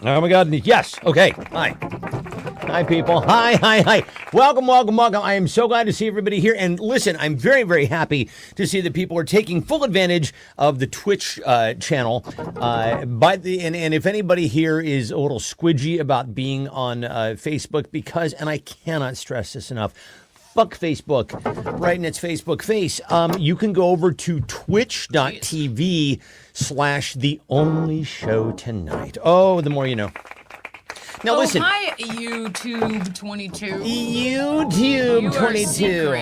Oh my God. Yes. Okay. Hi. Hi, people. Hi. Welcome. I am so glad to see everybody here. And listen, I'm very, very happy to see that people are taking full advantage of the Twitch channel. And if anybody here is a little squidgy about being on Facebook, because, and I cannot stress this enough, fuck Facebook, right in its Facebook face. You can go over to twitch.tv/The Only Show Tonight. Oh, the more you know. Now listen. Hi, YouTube 22. YouTube 22.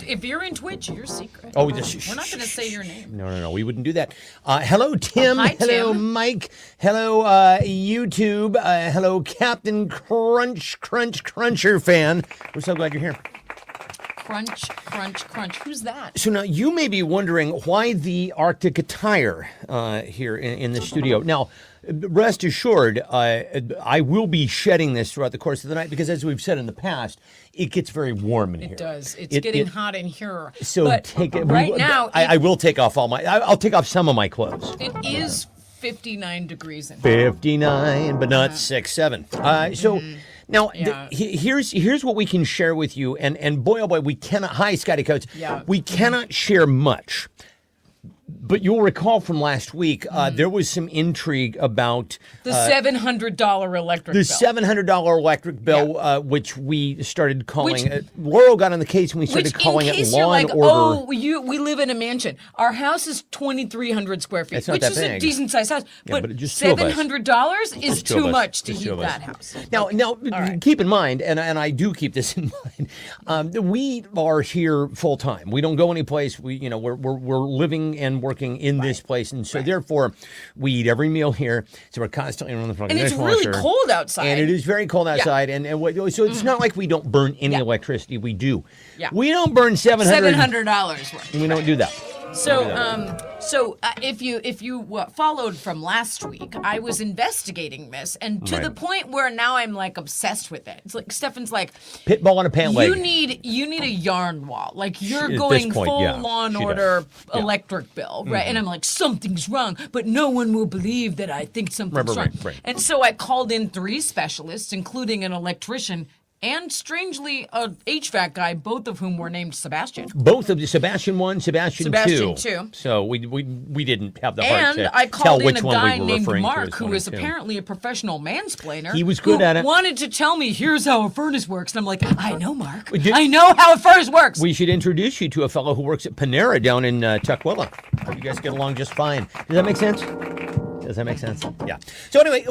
If you're in Twitch, you're secret. Oh, we're not going to say your name. No. We wouldn't do that. Hello, Tim. Hi, hello, Tim. Mike. Hello, YouTube. Hello, Captain Cruncher fan. We're so glad you're here. Crunch. Who's that? So now you may be wondering why the Arctic attire here in the studio. Now, rest assured, I will be shedding this throughout the course of the night because, as we've said in the past, it gets very warm in here. It does. It's getting hot in here. So but take it right now. I will take off I'll take off some of my clothes. It is 59 degrees in 59, but not 6, 7. So. Now, Yeah. here's what we can share with you, and boy, oh boy, we cannot, hi, Scotty Coates, Yeah. we cannot share much, but you'll recall from last week, there was some intrigue about the $700 electric the bill. $700 electric bill, which we started calling, Laurel got on the case and we started calling it Law and Order. Oh, we live in a mansion. Our house is 2,300 square feet, It's not which that is a big. decent sized house. Yeah, but just two of us. $700 is Just two of too us. much to Just two heat of us. that house. Now, keep in mind, and I do keep this in mind. We are here full time. We don't go anyplace. We're living and working in this place, and so therefore, we eat every meal here. So we're constantly on the fucking And it's dishwasher. really cold outside. And it is very cold outside, so it's not like we don't burn any electricity. We do. Yeah. We don't burn $700 worth. We don't do that. So, if you followed from last week, I was investigating this, and to the point where now I'm like obsessed with it. It's like Stefan's like, Pitbull on a pant leg. you need a yarn wall, like you're At this going point, full yeah, Law and she Order does. Yeah. electric bill, right? And I'm like, something's wrong, but no one will believe that I think something's wrong. Right. And so I called in 3 specialists, including an electrician. And strangely, a HVAC guy, both of whom were named Sebastian. Both of the Sebastian 1, Sebastian 2. 2. So we didn't have the heart And to I tell called in which a one we guy were named referring to Mark, as who one is and two. apparently a professional mansplainer. He was good at it. Wanted to tell me, here's how a furnace works. And I'm like, I know, Mark. I know how a furnace works. We should introduce you to a fellow who works at Panera down in Tukwila. You guys get along just fine. Does that make sense? Does that make sense? Yeah. So anyway,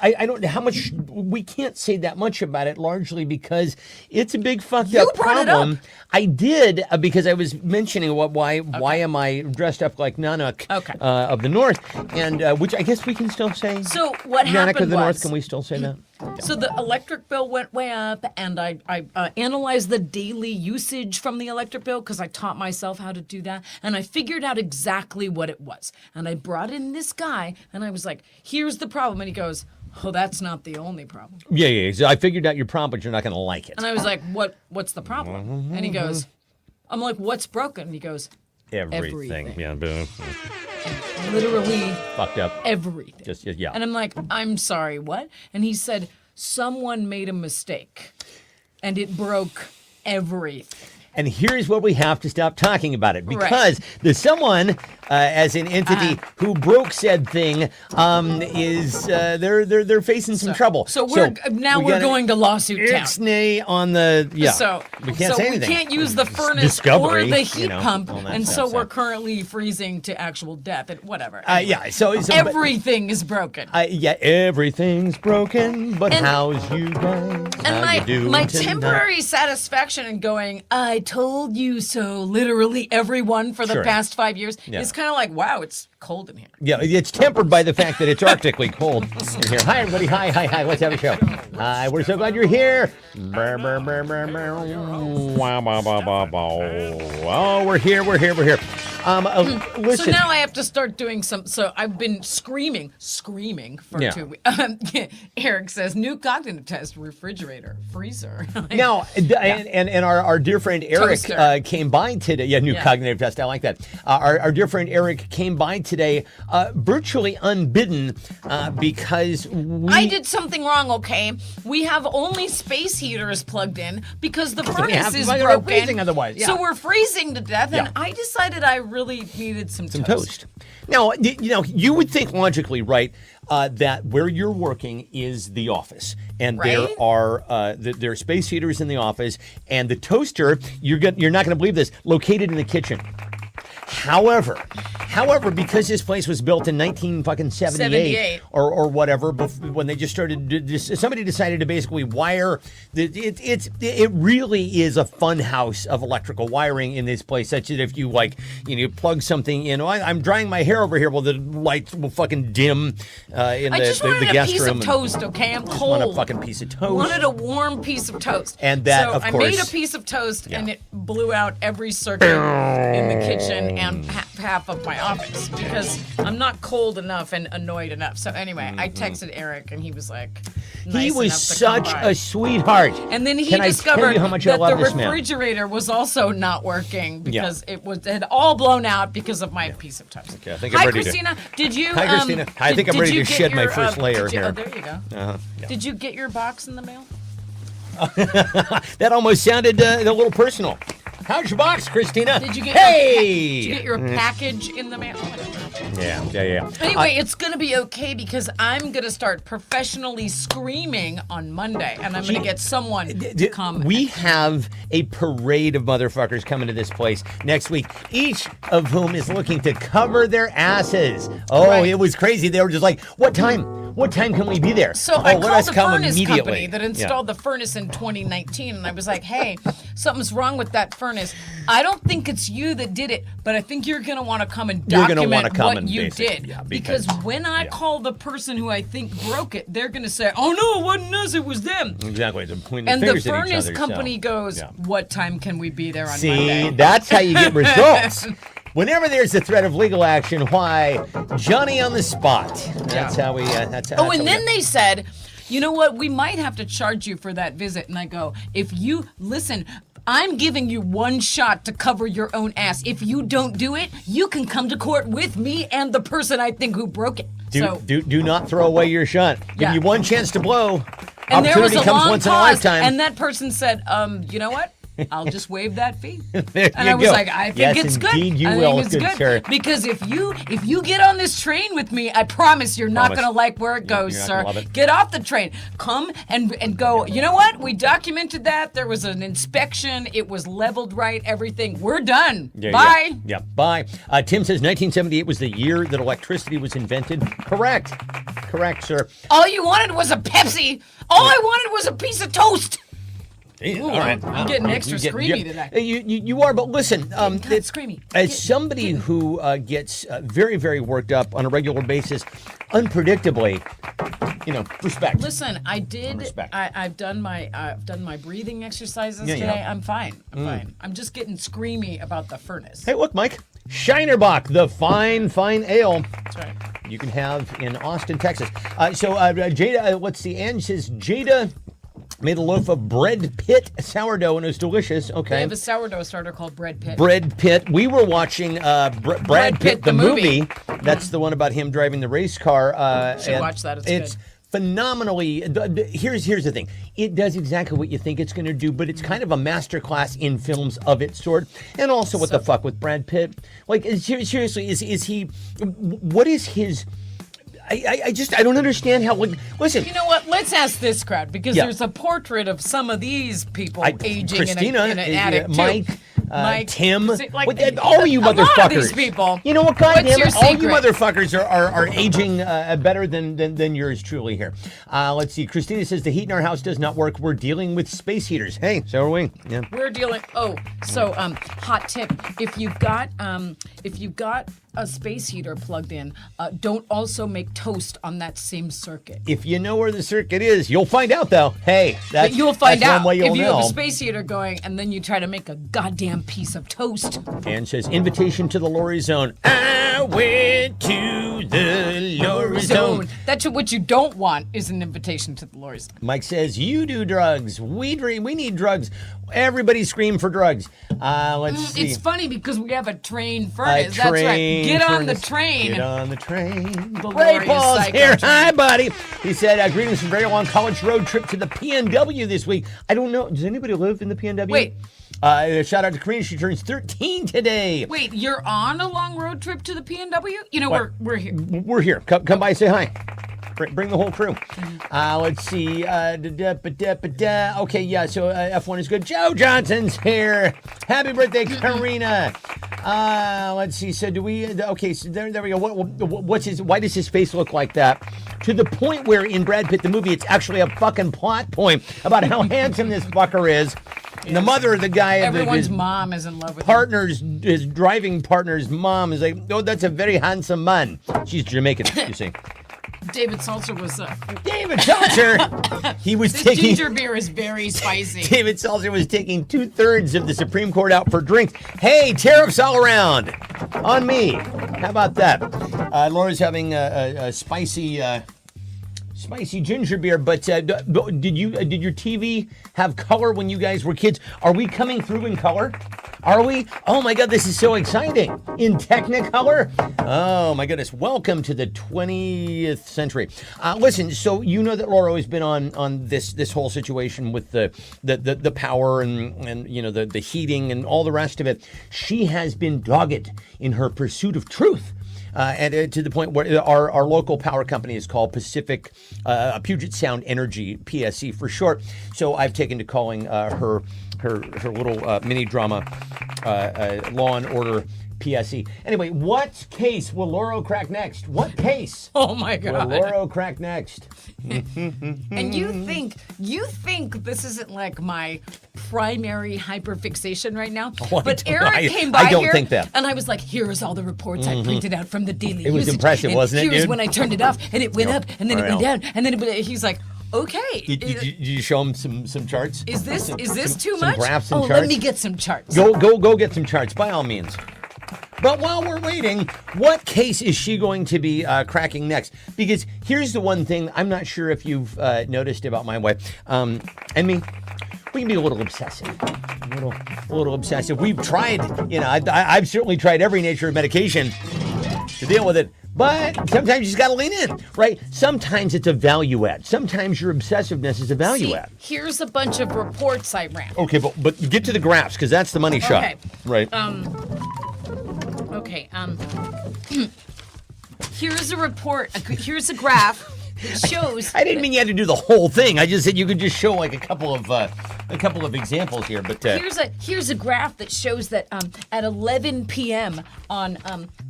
I don't know how much, we can't say that much about it, largely because it's a big fucked up brought it problem. up. I did because I was mentioning why am I dressed up like Nanak of the North, and which I guess we can still say. So what Nanak happened of the North? was- Can we still say that? So the electric bill went way up, and I analyzed the daily usage from the electric bill because I taught myself how to do that, and I figured out exactly what it was. And I brought in this guy, and I was like, here's the problem. And he goes, oh, that's not the only problem. Yeah. So I figured out your problem, but you're not going to like it. And I was like, what's the problem? And he goes, I'm like, what's broken? And he goes, Everything. Yeah. literally Fucked up. everything. Just yeah. And I'm like, I'm sorry, what? And he said, someone made a mistake and it broke everything. And here's where we have to stop talking about it because the someone, as an entity who broke said thing, is they're facing some trouble. So we're going to lawsuit town. Ixnay on the So we can't say anything. we can't use the furnace Discovery, or the heat pump, all that and stuff, so we're currently freezing to actual death and whatever. Yeah. So everything is broken. yeah, everything's broken, but And- how's you guys? And How you doing my tonight? temporary satisfaction in going, I told you so, literally everyone for the Sure. past 5 years, Yeah. is kind of like, wow, it's cold in here. Yeah, it's tempered by the fact that it's arctically cold in here. Hi, everybody. Hi. Let's have a show. Hi, we're so glad you're here. Brr, brr, brr, brr, brr. Wow, wow, wow, wow, wow. Oh, we're here. Listen. So now I have to start doing some. So I've been screaming for 2 weeks. Eric says, new cognitive test, refrigerator, freezer. Now, and our dear friend Eric Toaster. came by today. Yeah, new cognitive test. I like that. Our dear friend Eric came by today today, virtually unbidden, because I did something wrong, okay? We have only space heaters plugged in because the furnace have- is we're broken. freezing otherwise, yeah. So we're freezing to death, and Yeah. I decided I really needed some toast. Now, you would think logically, right, that where you're working is the office, and there Right? are there are space heaters in the office, and the toaster, you're not going to believe this, located in the kitchen. However, because this place was built in 1978 78. or whatever, when they just started, somebody decided to basically wire. It really is a fun house of electrical wiring in this place. Such that if you you plug something in, I'm drying my hair over here. Well, the lights will fucking dim in I just the wanted a guest piece room. of toast, okay? I'm cold. Want a fucking piece of toast. Wanted a warm piece of toast. And that, so of I made a course- piece of toast, Yeah. and it blew out every circuit in the kitchen and half of my office because I'm not cold enough and annoyed enough. So anyway, I texted Eric, and he was like, He nice was enough to come such by. a sweetheart. And then he Can I tell discovered you how much I that love the this man? refrigerator was also not working because it had all blown out because of my piece of toast. Okay, I think I'm Hi, ready to- Christina. Did you? Hi, Christina. I think I'm ready to get shed my your, first layer did you- here. Oh, there you go. Yeah. Did you get your box in the mail? That almost sounded a little personal. How's your box, Christina? Did you get hey! did you get your package in the mail? Yeah. Anyway, it's gonna be okay because I'm gonna start professionally screaming on Monday, and I'm gonna get someone to come. We have a parade of motherfuckers coming to this place next week, each of whom is looking to cover their asses. Oh, Right. It was crazy. They were just like, what time? What time can we be there? So oh, I let called us the come furnace immediately. company that installed the furnace in 2019, and I was like, "Hey, something's wrong with that furnace. I don't think it's you that did it, but I think you're gonna want to come and You're gonna wanna document come what and you basically- did. yeah, because when I call the person who I think broke it, they're gonna say, "Oh no, it wasn't us. It was them." Exactly. They're pointing And the fingers at each furnace other, company so, goes, yeah. "What time can we be there on See, Monday?" that's how you get results. Whenever there's a threat of legal action, why, Johnny on the spot. That's how we. That's Oh, how and we then go. they said, you know what? We might have to charge you for that visit. And I go, if you listen, I'm giving you one shot to cover your own ass. If you don't do it, you can come to court with me and the person I think who broke it. Do not throw away your shot. Give Yeah. you one chance to blow. and there was Opportunity a comes long once in a pause, lifetime. and that person said, you know what? I'll just waive that fee. There And you I was go. like, I think Yes, it's good. indeed you I will, think it's good good sir. because if you get on this train with me, I promise you're not Promise. gonna like where it goes, You're not sir. gonna love it. Get off the train. Come and go. You know what? We documented that. There was an inspection. It was leveled right. Everything. We're done. There you Bye. go. Yeah, bye. Tim says 1978 was the year that electricity was invented. Correct. Correct, sir. All you wanted was a Pepsi. All I wanted was a piece of toast. All right. I'm getting extra screamy today. You are, but listen. God, screamy. As somebody who gets very, very worked up on a regular basis, unpredictably, respect. Listen, I did. Respect. I've done my breathing exercises Yeah, today. yeah. I'm fine. I'm fine. I'm just getting screamy about the furnace. Hey, look, Mike. Shinerbach, the fine ale That's right. you can have in Austin, Texas. Jada, let's see. Ann says Jada made a loaf of Bread Pit sourdough and it was delicious. They Okay. have a sourdough starter called Bread Pit. Bread Pitt. We were watching Brad Pitt, the movie. That's the one about him driving the race car. Should and watch that. It's It's good. phenomenally. Here's the thing. It does exactly what you think it's going to do, but it's kind of a masterclass in films of its sort. And also, what the fuck with Brad Pitt? Like, seriously, is he? What is his? I don't understand how. Listen. You know what? Let's ask this crowd because Yeah. there's a portrait of some of these people aging Christina, in an attic too. Mike, Tim, is it like- all you a lot of motherfuckers. these people. You know what? What's Goddamn your it, all you secret? motherfuckers are aging better than yours truly here. Let's see. Christina says the heat in our house does not work. We're dealing with space heaters. Hey, so are we. Yeah. We're dealing. Oh, so hot tip: if you've got a space heater plugged in, don't also make toast on that same circuit. If you know where the circuit is, you'll find out though. Hey, But you'll find that's out one way you'll if you know. have a space heater going, and then you try to make a goddamn piece of toast. And says invitation to the Lori Zone. I went to the Lori Zone. That's what you don't want is an invitation to the Lori's. Mike says, you do drugs. We need drugs. Everybody scream for drugs. Let's see. It's funny because we have a train furnace. That's right. Get on the train. Get on the train. The Ray Lori's Paul's Psycho here. Train. Hi, buddy. He said, greetings from a very long college road trip to the PNW this week. I don't know. Does anybody live in the PNW? Wait. Shout out to Karina. She turns 13 today. Wait, you're on a long road trip to the PNW? You know, we're here. We're here. Come by, say hi. Bring the whole crew. Let's see. Okay, yeah, so F1 is good. Joe Johnson's here. Happy birthday, Karina. Let's see. So do we? Okay, so there we go. Why does his face look like that? To the point where in Brad Pitt the movie, it's actually a fucking plot point about how handsome this fucker is. And the mother of the guy, Everyone's mom is in love with his driving partner's mom is like, oh, that's a very handsome man. She's Jamaican, you see. David Seltzer was. David Seltzer. He was This taking. ginger beer is very spicy. David Seltzer was taking 2/3 of the Supreme Court out for drinks. Hey, tariffs all around on me. How about that? Laura's having a spicy ginger beer, but did your TV have color when you guys were kids? Are we coming through in color? Are we? Oh my God, this is so exciting. In Technicolor? Oh my goodness. Welcome to the 20th century. Listen, so you know that Laura has been on this whole situation with the power and you know the heating and all the rest of it. She has been dogged in her pursuit of truth. And to the point where our local power company is called Pacific Puget Sound Energy, PSE for short. So I've taken to calling her little mini drama Law and Order PSE. Anyway, what case will Laura crack next? What case? Oh my God. Will Laura crack next? And you think this isn't like my primary hyperfixation right now? Oh, but Eric came by I don't here, think that. and I was like, "Here's all the reports I printed out from the daily." It was usage, impressive, and wasn't it, Here's dude? when I turned it off, and it went up, and then it went Well. down, and then he's like, "Okay, Did you show him some charts? is this too some much? graphs and Oh, charts? let me get some charts." Go get some charts, by all means. But while we're waiting, what case is she going to be cracking next? Because here's the one thing I'm not sure if you've noticed about my wife and me. We can be a little obsessive. A little obsessive. We've tried, I've certainly tried every nature of medication to deal with it. But sometimes you just got to lean in, right? Sometimes it's a value add. Sometimes your obsessive-ness is a value See, add. here's a bunch of reports I ran. Okay, but get to the graphs because that's the money shot, Okay. right? Okay. Here's a report. Here's a graph that shows. I didn't mean you had to do the whole thing. I just said you could just show like a couple of examples here. But Here's a graph that shows that at 11 p.m. on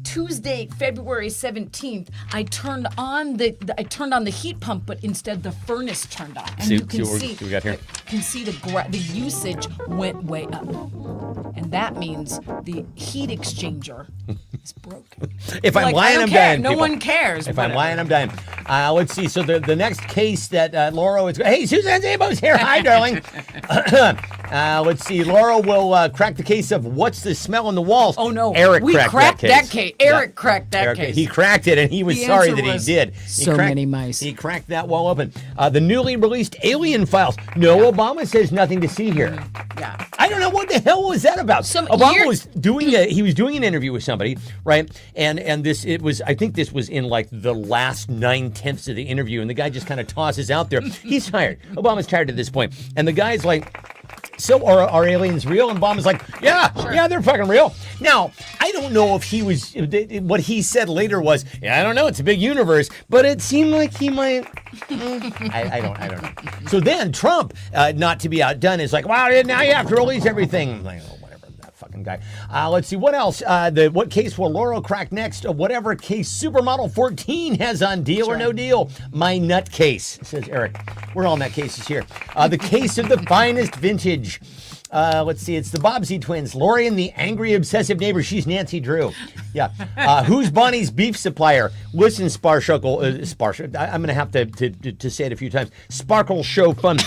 Tuesday, February 17th, I turned on the heat pump, but instead the furnace turned on, and See- you see can what see we got here? can see the usage went way up, and that means the heat exchanger is broken. if I'm Like, I lying, don't I'm care. dying. No people. one cares. If I'm whatever. lying, I'm dying. Let's see. So the next case that Laura is. Hey, Susan Zabo's here. Hi, darling. Let's see. Laura will crack the case of what's the smell on the walls. Oh no, Eric we cracked that case. Eric Yeah. cracked that Eric, case. he cracked it, and he was The sorry answer that he was did. so many mice. He cracked that wall open. The newly released alien files. No, Obama says nothing to see here. Yeah. I don't know what the hell was that about. Some Obama year- was doing an interview with somebody, right? And I think this was in like the last 9/10 of the interview, and the guy just kind of tosses out there, he's tired. Obama's tired at this point, and the guy's like, so are aliens real? And Obama's like, yeah, they're fucking real. Now, I don't know if he was, what he said later was, yeah, I don't know, it's a big universe, but it seemed like he might, I don't know. So then Trump, not to be outdone, is like, wow, now you have to release everything. I'm like, oh, whatever, that fucking guy. Let's see, what else? What case will Laura crack next? Whatever case Supermodel 14 has on Deal or No Deal. My nut case, says Eric. We're all nut cases here. The case of the finest vintage. Let's see. It's the Bobbsey twins. Lori and the angry obsessive neighbor. She's Nancy Drew. Yeah. Who's Bonnie's beef supplier? Listen, Sparkle. I'm going to have to say it a few times. Sparkle Show Fun.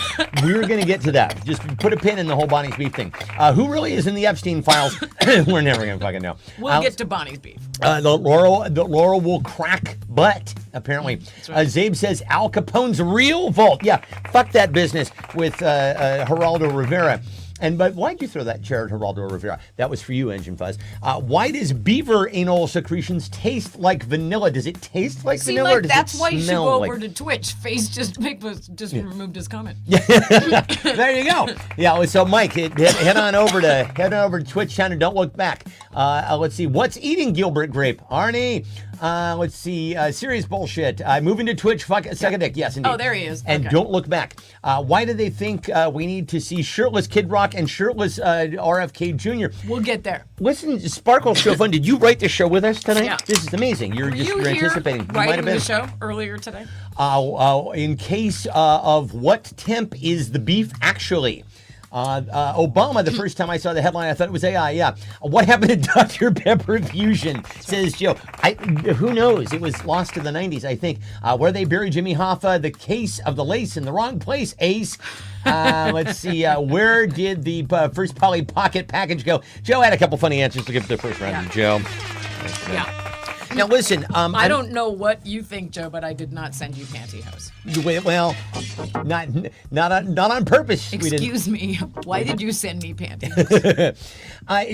We're going to get to that. Just put a pin in the whole Bonnie's beef thing. Who really is in the Epstein files? We're never going to fucking know. We'll get to Bonnie's beef. The Laurel will crack butt, apparently. Right. Zabe says Al Capone's real vault. Yeah, fuck that business with Geraldo Rivera. But why'd you throw that chair at Geraldo Rivera? That was for you, Engine Fuzz. Why does beaver anal secretions taste like vanilla? Does it taste like vanilla? Like or does that's it why you should smell go like... over to Twitch. Face just removed his comment. There you go. Yeah. So Mike, head on over to Twitch channel. Don't look back. Let's see. What's eating Gilbert Grape? Arnie. Let's see. Serious bullshit. Moving to Twitch. Fuck. Suck a dick. Yes, indeed. Oh, there he is. And okay. Don't look back. Why do they think we need to see shirtless Kid Rock and shirtless RFK Jr.? We'll get there. Listen, Sparkle Show Fun. Did you write the show with us tonight? Yeah. This is amazing. You're anticipating. Writing the show earlier today. In case of what temp is the beef actually? Obama, the first time I saw the headline, I thought it was AI. Yeah. What happened to Dr. Pepper Fusion? Says Joe. Who knows? It was lost to the 90s, I think. Where they buried Jimmy Hoffa, the case of the lace in the wrong place, Ace. Let's see. Where did the first Polly Pocket package go? Joe had a couple funny answers to give the first round to Joe. Yeah. Now listen, I don't know what you think, Joe, but I did not send you pantyhose. Well, not on purpose. Excuse me. Why did you send me pantyhose?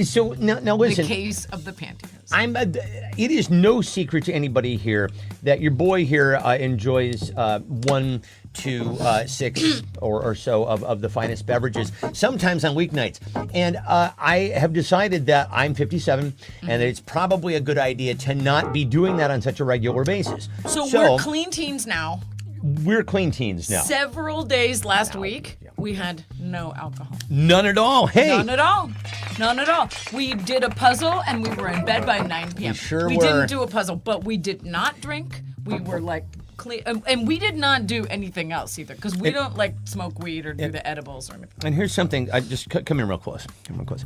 So now listen. The case of the pantyhose. It is no secret to anybody here that your boy here enjoys 1 to 6 or so of the finest beverages, sometimes on weeknights. And I have decided that I'm 57 and that it's probably a good idea to not be doing that on such a regular basis. So we're clean teens now. We're clean teens now. Several days last week, we had no alcohol. None at all. Hey. None at all. None at all. We did a puzzle and we were in bed by 9 p.m. We didn't do a puzzle, but we did not drink. We were like clean. And we did not do anything else either because we don't like smoke weed or do the edibles or anything. And here's something. I just come in real close. Come real close.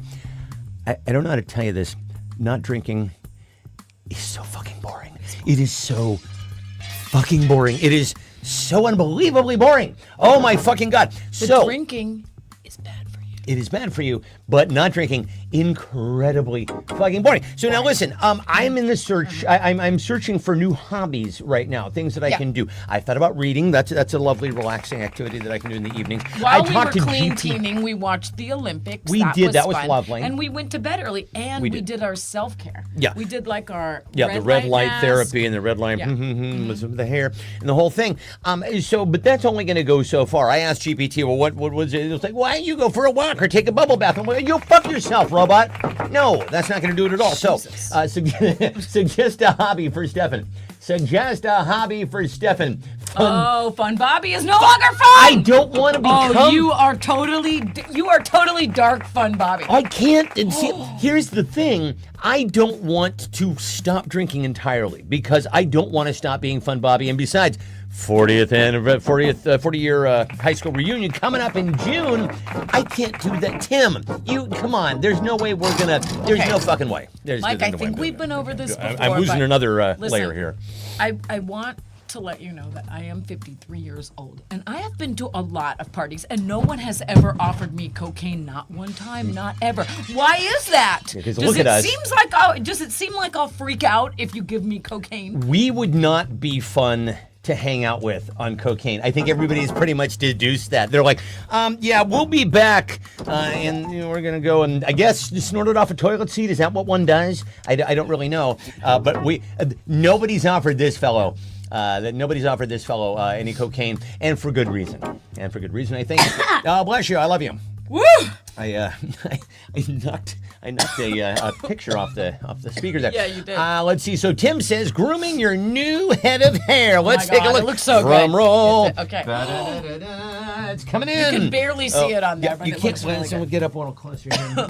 I don't know how to tell you this. Not drinking is so fucking boring. It is so fucking boring. It is so unbelievably boring. Oh my fucking God. The drinking is bad for you. It is bad for you, but not drinking, incredibly fucking boring. So now listen, I'm in the search. I'm searching for new hobbies right now, things that I can do. I thought about reading. That's a lovely, relaxing activity that I can do in the evenings. While we were clean teaming, we watched the Olympics. That was lovely. And we went to bed early, and we did our self-care. Yeah. We did like our the red light therapy and the red light with the hair and the whole thing. But that's only going to go so far. I asked GPT, well, what was it? It was like, why don't you go for a walk or take a bubble bath? I'm like, you'll fuck yourself, robot. No, that's not going to do it at all. Jesus. So, suggest a hobby for Stefan. Suggest a hobby for Stefan. Fun Bobby is no longer fun. I don't want to become. Oh, you are totally dark Fun Bobby. I can't. See, here's the thing. I don't want to stop drinking entirely because I don't want to stop being Fun Bobby. And besides, 40 year high school reunion coming up in June. I can't do that. Tim, come on. There's no way we're gonna. There's no fucking way. Mike, I think we've been over this before. I'm losing another layer here. I want to let you know that I am 53 years old and I have been to a lot of parties and no one has ever offered me cocaine, not one time, not ever. Why is that? Because look at us. Does it seem like I'll freak out if you give me cocaine? We would not be fun to hang out with on cocaine. I think everybody's pretty much deduced that. They're like, we'll be back, and we're gonna go and I guess snort it off a toilet seat. Is that what one does? I don't really know. But nobody's offered this fellow. Any cocaine, and for good reason. I think. Bless you. I love you. Woo! I knocked a picture off the speaker there. Yeah, you did. Let's see. So Tim says grooming your new head of hair. Let's take a look. It looks so Drum good. roll. Okay. It's coming in. You can barely see it on there, but you it can't. looks really good. We'll get up a little closer here. How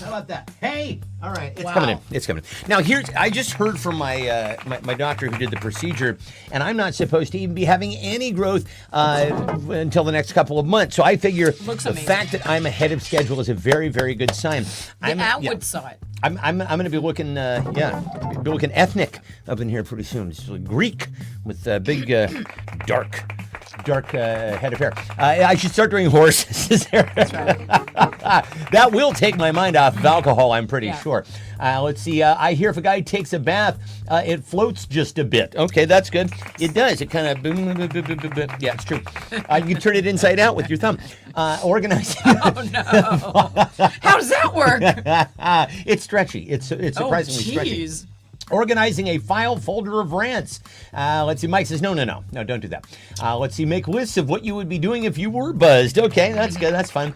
about that? Hey. All right, it's Wow. coming in. It's coming in. Now, I just heard from my doctor who did the procedure, and I'm not supposed to even be having any growth until the next couple of months. So I figure Looks the amazing. fact that I'm ahead of schedule is a very, very good sign. The Atwood side. I'm going to be looking, be looking ethnic up in here pretty soon. It's like Greek with big, dark head of hair. I should start doing horses. That's right. That will take my mind off of alcohol, I'm pretty Yeah. sure. Let's see. I hear if a guy takes a bath, it floats just a bit. Okay, that's good. It does. It kind of yeah, it's true. You can turn it inside out with your thumb. Organizing. Oh no! How does that work? It's stretchy. It's surprisingly stretchy. Jeez. Organizing a file folder of rants. Let's see. Mike says, no, don't do that. Let's see. Make lists of what you would be doing if you were buzzed. Okay, that's good. That's fun.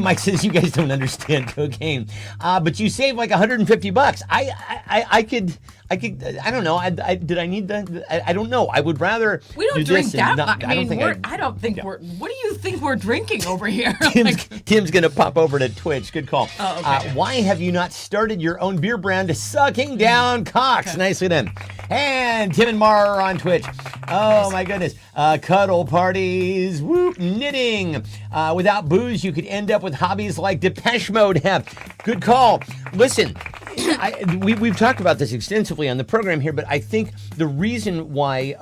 Mike says, you guys don't understand cocaine, but you save like $150. I could. I don't know. Did I need that? I don't know. I would rather. We don't do drink this that and not, much. I mean, I I don't think we're. What do you think we're drinking over here? Tim's gonna pop over to Twitch. Good call. Oh, okay. Why have you not started your own beer brand, Sucking Down Cocks? Okay. Nicely done. And Tim and Mara are on Twitch. Oh my goodness. Cuddle parties. Whoop. Knitting. Without booze, you could end up with hobbies like Depeche Mode have. Good call. Listen. We've talked about this extensively on the program here, but I think the reason why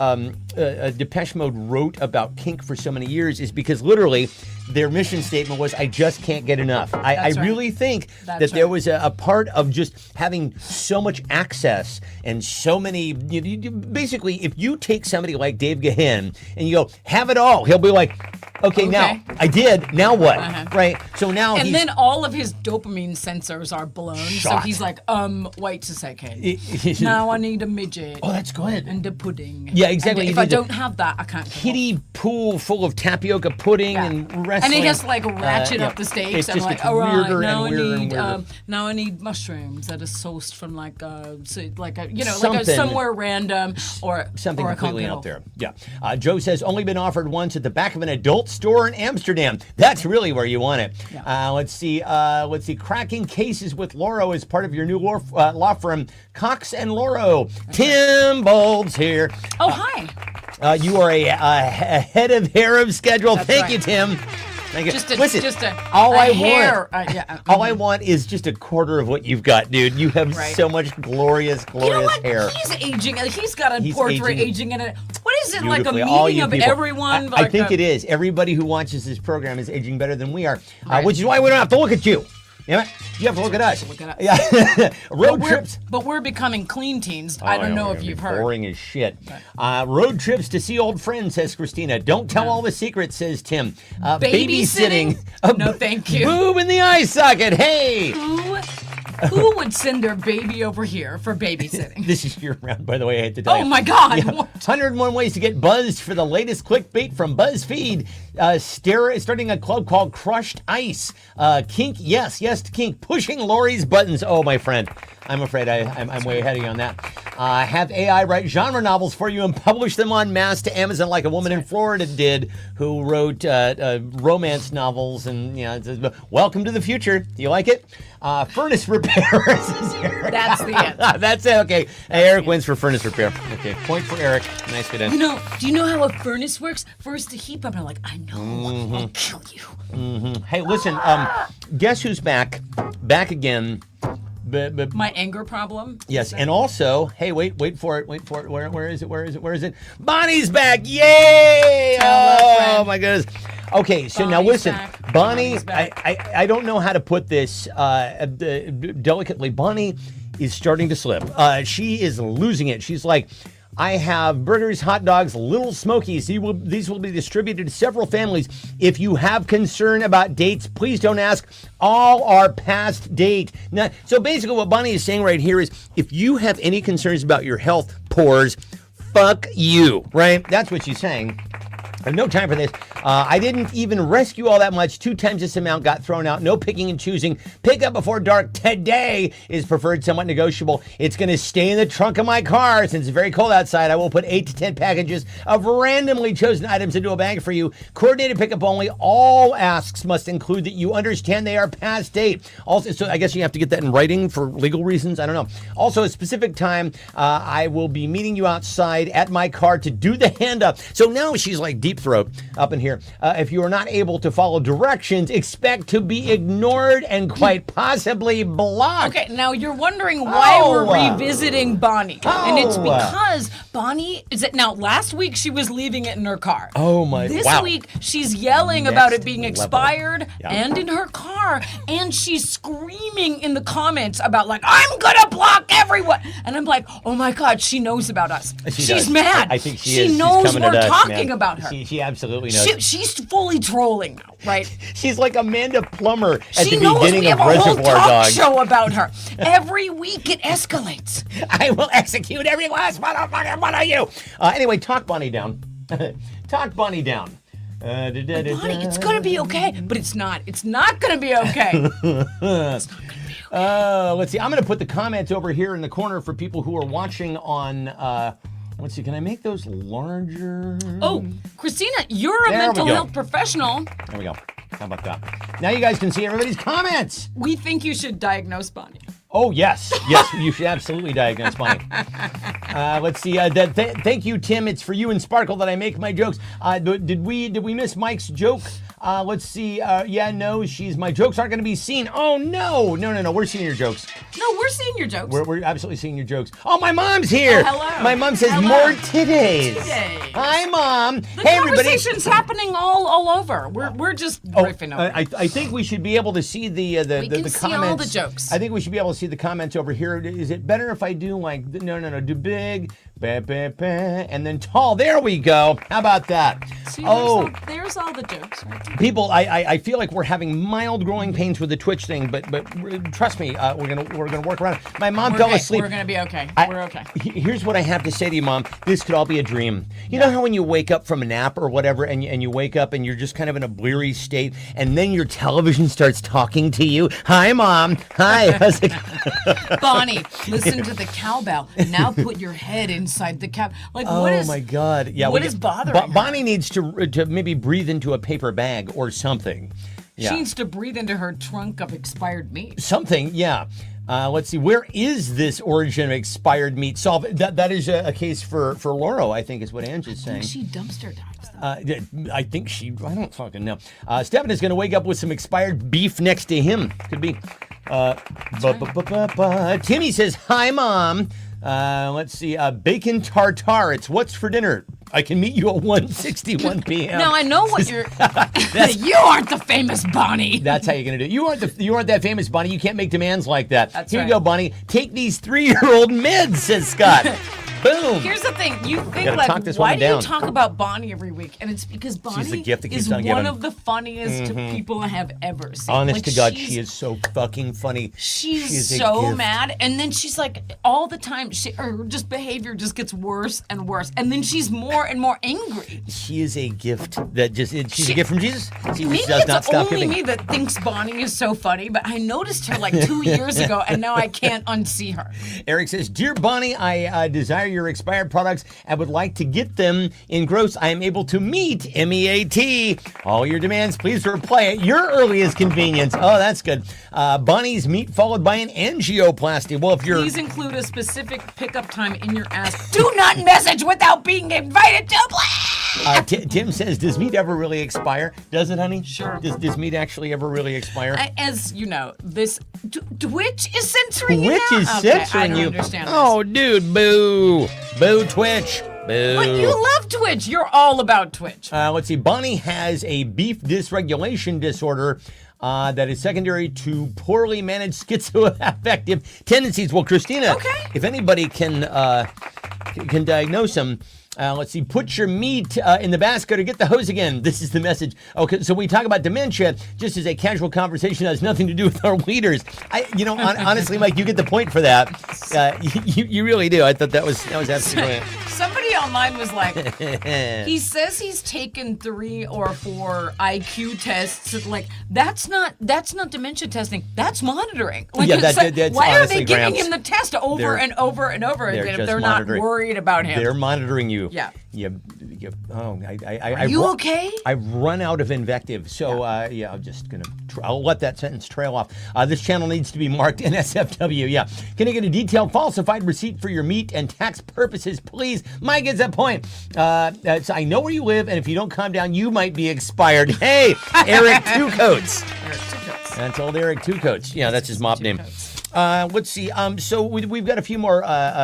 Depeche Mode wrote about kink for so many years is because literally their mission statement was, I just can't get enough. I That's right. really think That's that there right. was a part of just having so much access and so many, basically, if you take somebody like Dave Gahan and you go, have it all, he'll be like, okay, now I did, now what? Right? So now and he's... then all of his dopamine sensors are blown. So Shot. he's like, wait a second. Now I need a midget. Oh, that's good. And a pudding. Yeah, exactly. And You if I need to- don't have that, I can't. come kiddie pool full of tapioca pudding Yeah. and wrestling. And he has to like ratchet yeah. up the stakes It and just like, gets all right, weirder now and I weirder and need weirder. now I need mushrooms that are sourced from like like a Something. somewhere random or Something or a completely cocktail. out there. Yeah. Joe says, only been offered once at the back of an adult store in Amsterdam. That's really where you want it. Yeah. Let's see. Cracking cases with Loro is part of your new law firm, Cox and Loro. Tim Bolds here. Oh hi. You are ahead of hair of schedule. That's Thank right. you, Tim. Thank you. Listen, all I hair, want. yeah. All I want is just a quarter of what you've got, dude. You have Right. so much glorious You know what? hair. He's aging. He's got a He's portrait aging aging in it. What is it, like a Beautifully. All meeting you of people. everyone? I like think a- it is. Everybody who watches this program is aging better than we are, Right. which is why we don't have to look at you. You know what? You have to look at us. Look at us. Yeah. Road But trips. we're becoming clean teens. I don't know if you've heard. Boring as shit. Road trips to see old friends, says Christina. Don't tell all the secrets, says Tim. Babysitting? No, thank you. Boob in the eye socket. Hey. Who would send their baby over here for babysitting? This is year round, by the way. I had to tell you. Oh my God! Yeah. What? 101 ways to get buzzed for the latest clickbait from BuzzFeed. Starting a club called Crushed Ice. Kink, yes to kink. Pushing Lori's buttons. Oh, my friend. I'm afraid I'm way ahead of you on that. Have AI write genre novels for you and publish them en masse to Amazon like a woman in Florida did who wrote romance novels. And, welcome to the future. Do you like it? Furnace repair. That's the end. That's it. Okay. Eric wins for furnace repair. Okay. Point for Eric. Nice good. Do you know how a furnace works? First, the heat pump. I'm like, I know. Mm-hmm. I'll kill you. Hey, listen. Guess who's back? Back again. My anger problem. Yes, and also, hey, wait for it. Where is it? Bonnie's back! Yay! Tell a Oh friend. my goodness. Okay, so now Bonnie's listen, back. Bonnie. Bonnie's back. I don't know how to put this delicately. Bonnie is starting to slip. She is losing it. She's like, I have burgers, hot dogs, Little Smokies. These will be distributed to several families. If you have concern about dates, please don't ask. All are past date. Now, so basically what Bonnie is saying right here is if you have any concerns about your health, pores, fuck you, right? That's what she's saying. I have no time for this. I didn't even rescue all that much. 2 times this amount got thrown out. No picking and choosing. Pick up before dark today is preferred, somewhat negotiable. It's going to stay in the trunk of my car. Since it's very cold outside, I will put 8 to 10 packages of randomly chosen items into a bag for you. Coordinated pickup only. All asks must include that you understand they are past date. Also, so I guess you have to get that in writing for legal reasons. I don't know. Also, a specific time, I will be meeting you outside at my car to do the hand up. So now she's like deep throat up in here. If you are not able to follow directions, expect to be ignored and quite possibly blocked. Okay, now you're wondering why Oh. we're revisiting Bonnie. And it's Oh. because Bonnie is it now last week she was leaving it in her car. Oh my This wow. week she's yelling about Next it being level. expired Yeah. and in her car. And she's screaming in the comments about like, I'm gonna block everyone. And I'm like, oh my God, she knows about us. She She's does. mad. I think she is. She She's knows coming we're at us, talking man. about her. She absolutely knows. She's fully trolling now, right? She's like Amanda Plummer at She the knows beginning we of have a whole Reservoir talk Dogs. show about her. Every week it escalates. I will execute every last motherfucking one of you. Anyway, talk Bonnie down. Talk Bonnie down. Bonnie, it's gonna be okay, but it's not. It's not gonna be okay. Let's see. I'm going to put the comments over here in the corner for people who are watching on. Let's see. Can I make those larger? Oh, Christina, you're a There we mental go. health professional. There we go. How about that? Now you guys can see everybody's comments. We think you should diagnose Bonnie. Oh, yes. Yes, you should absolutely diagnose Bonnie. Let's see. Thank you, Tim. It's for you and Sparkle that I make my jokes. Did we miss Mike's joke? Let's see. Yeah, no, my jokes aren't going to be seen. Oh, no. No. We're seeing your jokes. No, we're seeing your jokes. We're absolutely seeing your jokes. Oh, my mom's here. Oh, hello. My mom says Hello. more today's. Today's. Hi, Mom. the Hey, everybody. conversation's happening all over. We're just riffing over. I think we should be able to see the can the see comments. all the jokes. I think we should be able to see the comments over here. Is it better if I do like no, do big, bah, bah, bah, and then tall? There we go. How about that? See, Oh, there's all the jokes right there. people, I feel like we're having mild growing pains with the Twitch thing, but trust me, we're gonna work around it. My mom fell asleep. We're gonna be okay. We're okay. Here's what I have to say to you, Mom. This could all be a dream. You know how when you wake up from a nap or whatever, and you wake up and you're just kind of in a bleary state, and then your television starts talking to you. Hi, Mom. Hi. How's it going? Bonnie, listen to the cowbell. Now put your head inside the cow. Like, what is? Oh my God! Yeah, what is bothering her? Bonnie needs to maybe breathe into a paper bag or something. Yeah. She needs to breathe into her trunk of expired meat. Something, yeah. Let's see. Where is this origin of expired meat? That is a case for Lauro, I think is what Ange is saying. She dumpster dives though. I think I don't fucking know. Stefan is going to wake up with some expired beef next to him. Could be. Timmy says, hi, Mom. Let's see. Bacon tartare. It's what's for dinner. I can meet you at 1:61 p.m. Now I know what you're. You aren't the famous Bonnie. That's how you're gonna do it. You aren't that famous, Bonnie. You can't make demands like that. That's Here right. you go, Bonnie. Take these 3-year-old meds, says Scott. Boom. Here's the thing. You think Gotta like, talk this why woman do you down. talk about Bonnie every week? And it's because Bonnie the gift that keeps is on one giving. of the funniest people I have ever seen. Honest Like, to God, she's- she is so fucking funny. She's She is a so gift. mad, and then she's like, all the time, her just behavior just gets worse and worse, and then she's more and more angry. She is a gift that she's a gift from Jesus. She Maybe just does not it's stop only giving. me that thinks Bonnie is so funny, but I noticed her like 2 years ago, and now I can't unsee her. Eric says, Dear Bonnie, I desire your expired products and would like to get them in gross. I am able to meet MEAT. All your demands, please reply at your earliest convenience. Oh, that's good. Bonnie's meat followed by an angioplasty. Well, if you're... Please include a specific pickup time in your ask. Do not message without being invited to play. Tim says, does meat ever really expire? Does it, honey? Sure. Does meat actually ever really expire? As you know, this Twitch is censoring you Twitch now? is Okay, censoring I don't you. understand this. Oh, dude, boo. Boo, Twitch. Boo. But you love Twitch. You're all about Twitch. Let's see. Bonnie has a beef dysregulation disorder that is secondary to poorly managed schizoaffective tendencies. Well, Christina, Okay. if anybody can diagnose them, Let's see. Put your meat in the basket or get the hose again. This is the message. Okay, so we talk about dementia just as a casual conversation that has nothing to do with our leaders. Honestly, Mike, you get the point for that. You really do. I thought that was absolutely brilliant. Somebody online was like, he says he's taken 3 or 4 IQ tests. Like, that's not dementia testing. That's monitoring. Like, Yeah, that's why are honestly, they giving Gramps, him the test over and over and over again if just they're not monitoring. worried about him? They're monitoring you. Yeah. Are you okay? I've run out of invective, so I'm just gonna. I'll let that sentence trail off. This channel needs to be marked NSFW. Yeah. Can I get a detailed falsified receipt for your meat and tax purposes, please? Mike gets that point. So I know where you live, and if you don't calm down, you might be expired. Hey, Eric Two Coats. Eric Two Coats. That's old Eric Two Coats. Yeah, that's his mop name. Coats. Let's see. So we've got a few more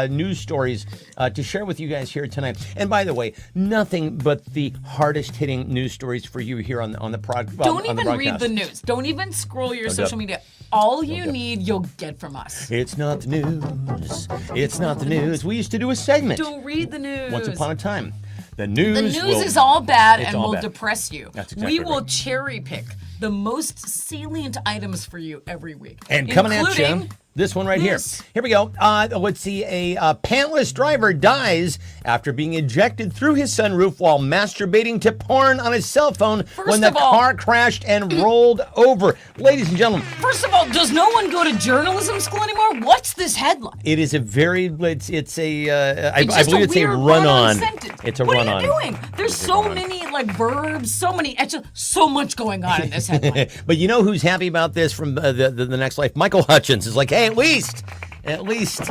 news stories to share with you guys here tonight. And by the way, nothing but the hardest hitting news stories for you here on the broadcast. Don't even read the news. Don't even scroll your social media. All you need, you'll get from us. It's not the news. It's not the news. We used to do a segment. Don't read the news. Once upon a time. The news is all bad it's and all will bad. depress you. That's exactly we will right. cherry pick the most salient items for you every week. And coming at you, including this one right this. here. Here we go. Let's see. A pantless driver dies after being ejected through his sunroof while masturbating to porn on his cell phone when the of all- car crashed and rolled over. Ladies and gentlemen, First of all, does no one go to journalism school anymore? What's this headline? it is a very. It's a. I It's just believe it's a weird run-on. sentence. It's a what run-on. What are you doing? There's so many like verbs, so much going on in this headline. But you know who's happy about this from the next life? Michael Hutchins is like, hey, at least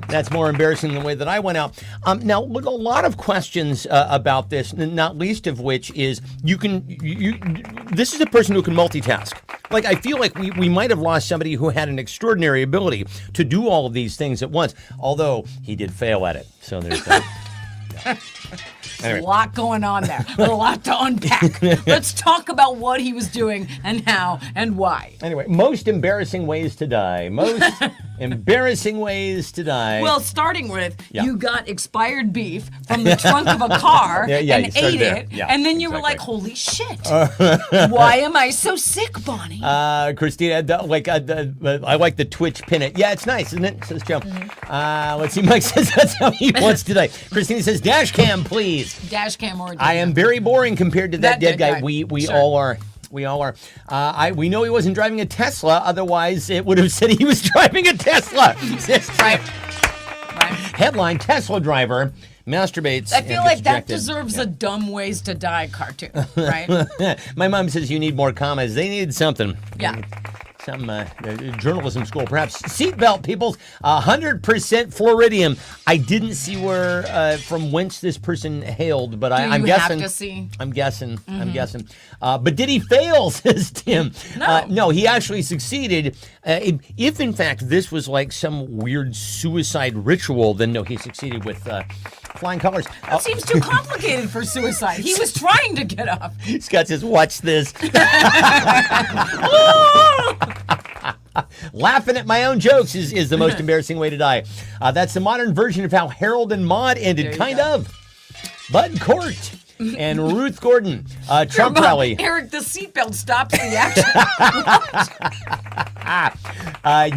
that's more embarrassing than the way that I went out. Now, a lot of questions about this, not least of which is this is a person who can multitask. Like, I feel like we might have lost somebody who had an extraordinary ability to do all of these things at once, although he did fail at it. So there's that. Anyway. A lot going on there. A lot to unpack. Let's talk about what he was doing and how and why. Anyway, most embarrassing ways to die. Most embarrassing ways to die. Well, starting with, Yeah. you got expired beef from the trunk of a car Yeah, you and started ate there. it, Yeah, and then you were like, exactly. holy shit. Why am I so sick, Bonnie? Christina, I like the Twitch pin it. Yeah, it's nice, isn't it? Says Joe. Let's see. Mike says that's how he wants to die. Christina says, dash cam, please. Dash cam or I am very boring compared to that dead guy. We Sure. all are. We all are. We know he wasn't driving a Tesla. Otherwise, it would have said he was driving a Tesla. Right. Headline: Tesla driver masturbates. I feel and like gets that ejected. deserves a dumb ways to die cartoon, right? My mom says you need more commas. They needed something. Yeah. Some journalism school, perhaps. Seatbelt, people. 100% Floridium. I didn't see where from whence this person hailed, but I'm you guessing. have to see? I'm guessing. I'm guessing. But did he fail? Says Tim. No. No, he actually succeeded. If in fact this was like some weird suicide ritual, then no, he succeeded with flying colors. That seems too complicated for suicide. He was trying to get up. Scott says, "Watch this." Laughing at my own jokes is the most embarrassing way to die. That's the modern version of how Harold and Maude ended, kind of. Bud Cort and Ruth Gordon. Trump rally. Eric, the seatbelt stops the action.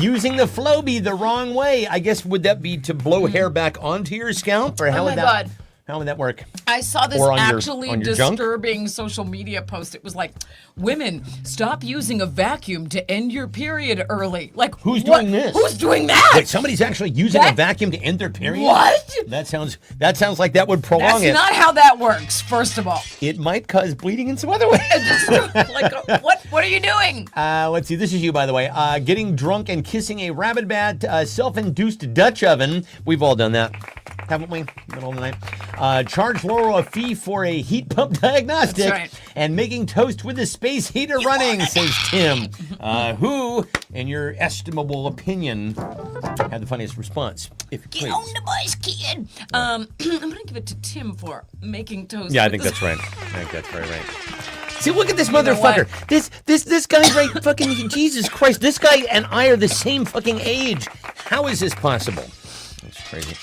Using the Flowbee the wrong way. I guess would that be to blow hair back onto your scalp? Or how Oh would my that? God. How would that work? I saw this Or on your- actually on your junk? disturbing social media post. It was like, women, stop using a vacuum to end your period early. Like, Who's what? doing this? Who's doing that? Wait, somebody's actually using a That- vacuum to end their period? What? That sounds like that would prolong That's it. not how that works, first of all. It might cause bleeding in some other ways. Like, what are you doing? Let's see. This is you, by the way. Getting drunk and kissing a rabid bat self-induced Dutch oven. We've all done that, haven't we? Middle of the night. Charge Laurel a fee for a heat pump diagnostic. That's right. And making toast with a space heater running, says Tim. Who, in your estimable opinion, had the funniest response? If you Get please. on the bus, kid. I'm gonna give it to Tim for making toast. Yeah, I with think this- that's right. I think that's very right. See, look at this know motherfucker. This guy's right. Fucking Jesus Christ. This guy and I are the same fucking age. How is this possible? That's crazy.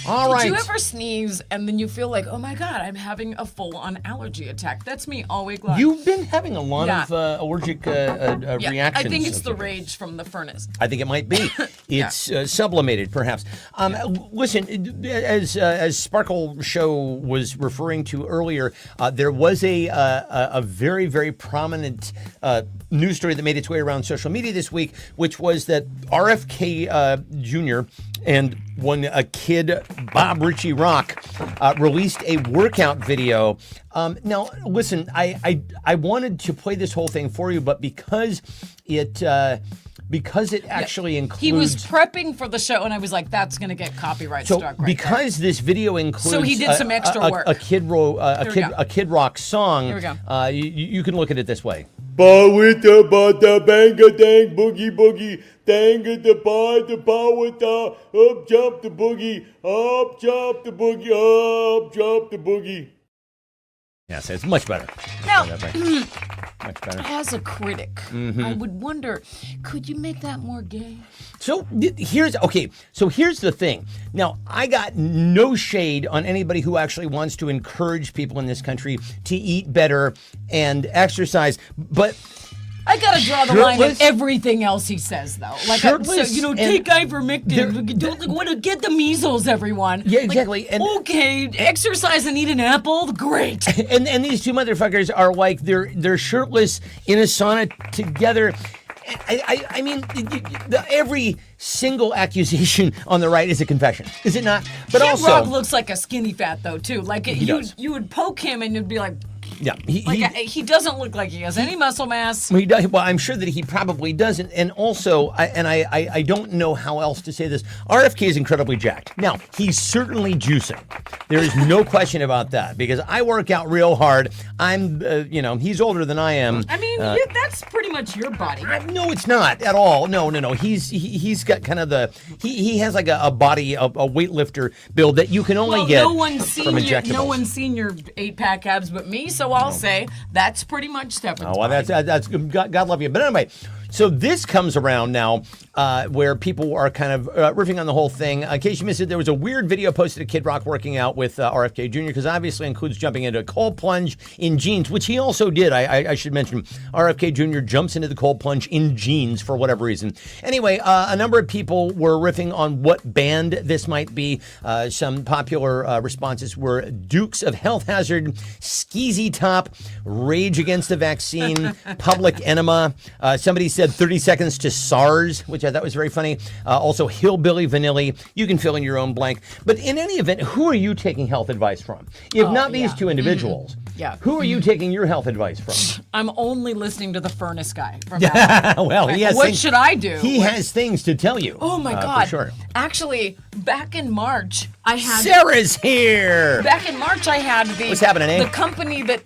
All right. Did you ever sneeze and then you feel like, oh my God, I'm having a full-on allergy attack? That's me all week long. You've been having a lot Yeah. of allergic reactions. I think it's the rage from the furnace. I think it might be. It's sublimated, perhaps. Listen, as Sparkle Show was referring to earlier, there was a very, very prominent news story that made its way around social media this week, which was that RFK Jr. and a kid, Bob Ritchie Rock, released a workout video. Now, listen, I wanted to play this whole thing for you, but because it actually includes. He was prepping for the show, and I was like, "That's going to get copyright struck right because there." this video includes. So he did some extra work. A Kid Rock song. Here we go. You can look at it this way. Bawita bata banga dang boogie boogie danga the bar the bawita up jump the boogie up jump the boogie up jump the boogie. Yes, it's much better. Now, Much better. as a critic, Mm-hmm. I would wonder, could you make that more gay? So here's the thing. Now, I got no shade on anybody who actually wants to encourage people in this country to eat better and exercise, but I gotta draw the line Shirtless? at everything else he says, though. Like, Shirtless take and- ivermectin. Don't want to get the measles, everyone. Yeah, exactly. Like, okay, exercise and eat an apple. Great. and these two motherfuckers are like they're shirtless in a sauna together. I mean, every single accusation on the right is a confession, is it not? But Kid also, Rock looks like a skinny fat though too. Like does. you would poke him and you'd be like, yeah, he doesn't look like he has any muscle mass. He does, well, I'm sure that he probably doesn't. And also, I don't know how else to say this. RFK is incredibly jacked. Now, he's certainly juicing. There is no question about that because I work out real hard. I'm, he's older than I am. I mean, that's pretty much your body. No, it's not at all. No. He's got kind of he has like a body, a weightlifter build that you can only get no one's from seen injectables. no one's seen your 8-pack abs but me, so I'll say that's pretty much Stefan's Oh, well, body. that's God love you. But anyway, so this comes around now where people are kind of riffing on the whole thing. In case you missed it, there was a weird video posted of Kid Rock working out with RFK Jr. because obviously includes jumping into a cold plunge in jeans, which he also did. I should mention RFK Jr. jumps into the cold plunge in jeans for whatever reason. Anyway, a number of people were riffing on what band this might be. Some popular responses were Dukes of Health Hazard, Skeezy Top, Rage Against the Vaccine, Public Enema. Somebody said 30 Seconds to SARS, which I thought was very funny. Also, Hillbilly Vanilli. You can fill in your own blank. But in any event, who are you taking health advice from? If not these yeah. two individuals, Yeah. who are you taking your health advice from? I'm only listening to the furnace guy from now on. Well, he has What things, should I do? He has things to tell you. Oh my God. For sure. Actually, back in March, I had Sarah's here. What's happening, eh? the company that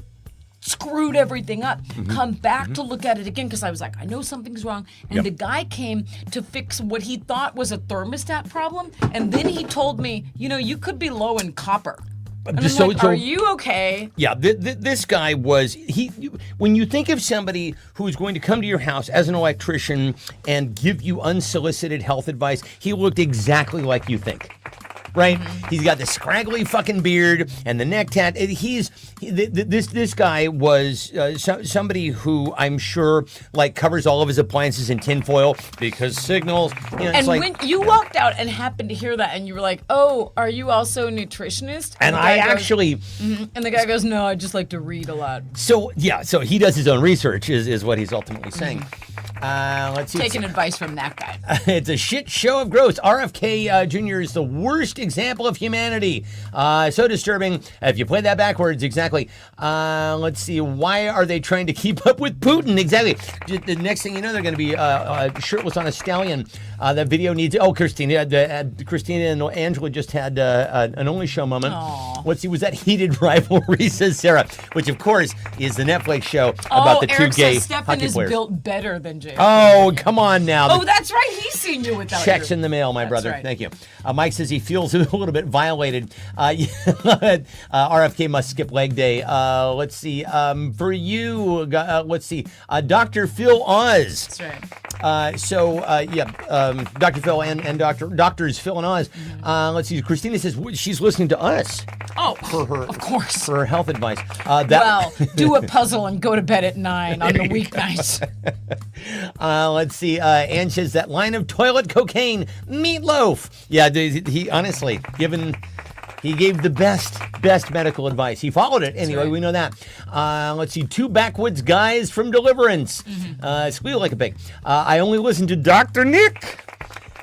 screwed everything up come back to look at it again because I was like, I know something's wrong. And Yep. the guy came to fix what he thought was a thermostat problem. And then he told me, you could be low in copper. And I'm So- like, so- are you okay? Yeah, this guy was when you think of somebody who is going to come to your house as an electrician and give you unsolicited health advice, he looked exactly like you think. Right? He's got the scraggly fucking beard and the neck tat. This guy was somebody who I'm sure like covers all of his appliances in tinfoil because signals. It's And like, when you walked out and happened to hear that, and you were like, "Oh, are you also a nutritionist?" and the I guy goes- actually. and the guy goes, "No, I just like to read a lot." So he does his own research is what he's ultimately saying. Let's see. Taking advice from that guy. It's a shit show of gross. RFK Jr. is the worst example of humanity. So disturbing. If you play that backwards, exactly. Let's see. Why are they trying to keep up with Putin? Exactly. The next thing you know, they're going to be shirtless on a stallion. That video needs. Oh, Christina and Angela just had an Only Show moment. Let's see, was that Heated Rivalry, says Sarah, which of course is the Netflix show about the two Eric gay says Stefan hockey is players. built better than Jay. Oh, come on now. Oh, that's right. He's seen you without Checks your- in the mail, my That's brother. right. Thank you. Mike says he feels a little bit violated. RFK must skip leg day. Let's see. For you, let's see. Dr. Phil Oz. That's right. Dr. Phil and Doctors Phil and Oz. Let's see. Christina says she's listening to us Oh, of course. for her health advice. Well, do a puzzle and go to bed at 9 on the weeknights. Let's see. Ann says that line of toilet cocaine, Meatloaf. Yeah, he honestly, he gave the best medical advice. He followed it anyway. right. We know that. Let's see. Two backwoods guys from Deliverance. Squeal like a pig. I only listen to Dr. Nick.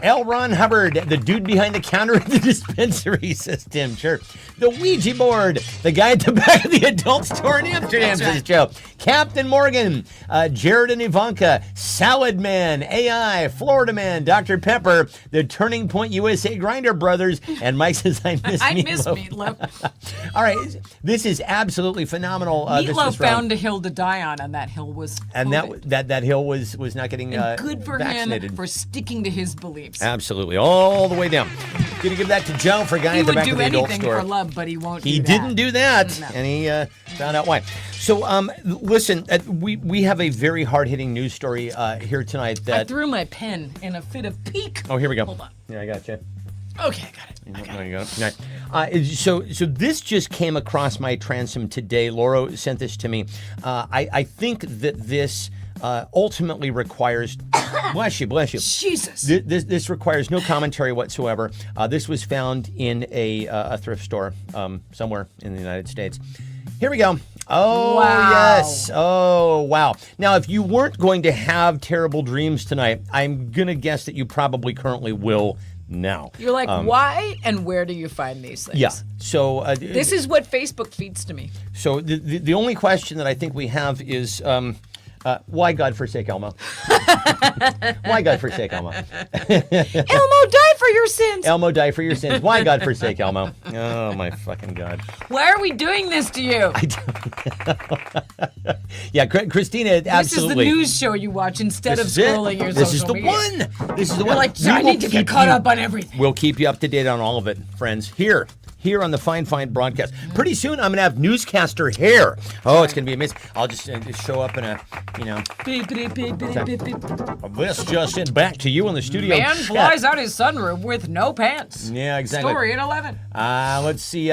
L. Ron Hubbard, the dude behind the counter at the dispensary, says Tim. Sure. The Ouija board, the guy at the back of the adult store in Amsterdam, says Joe. Captain Morgan, Jared and Ivanka, Salad Man, AI, Florida Man, Dr. Pepper, the Turning Point USA Grinder Brothers, and Mike says, I miss I Meatloaf. miss Meatloaf. All right, this is absolutely phenomenal. This Meatloaf was from- found a hill to die on, and that hill was and COVID. that hill was not getting And good for vaccinated. him for sticking to his beliefs. Absolutely, all the way down. Gonna give that to Joe for a guy He at the would back do of the adult anything store. for love, but he won't He do that. didn't do that, No. and he found out why. So, listen, we have a very hard-hitting news story here tonight. I That threw my pen in a fit of pique. oh, here we go. Hold on. Yeah, I got you. Okay, I got it. No, you got it. Nice. So this just came across my transom today. Laura sent this to me. I think that this ultimately requires. Bless you. Jesus. This requires no commentary whatsoever. This was found in a thrift store somewhere in the United States. Here we go. Oh, Wow. yes. Oh, wow. Now, if you weren't going to have terrible dreams tonight, I'm going to guess that you probably currently will now. You're like, why and where do you find these things? Yeah. So This is what Facebook feeds to me. So the only question that I think we have is why God forsake Elmo? Why God forsake Elmo? Elmo, die for your sins. Elmo, die for your sins. Why God forsake Elmo? Oh my fucking God! Why are we doing this to you? Yeah, Christina, This is the absolutely. news show you watch instead This of is scrolling it. your This is social the media. one. This is the You're one. like, We I will need to get keep caught you- up on everything. We'll keep you up to date on all of it, friends. Here on the Fine broadcast. Pretty soon, I'm gonna have newscaster hair. Oh, it's gonna be amazing. I'll just show up in a, Beep, beep, beep, beep, beep, beep. this just in back to you in the studio. Man chat. flies out his sunroof with no pants. Yeah, exactly. Story at 11. Let's see.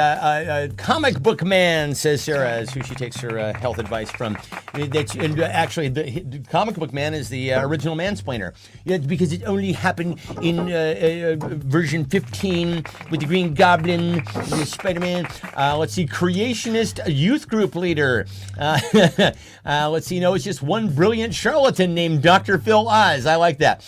Comic Book Man, says Sarah, is who she takes her health advice from. Actually, the Comic Book Man is the original mansplainer. Yeah, because it only happened in version 15 with the Green Goblin, the Spider-Man. Let's see. Creationist youth group leader. Let's see. No, it's just one brilliant charlatan named Dr. Phil Oz. I like that.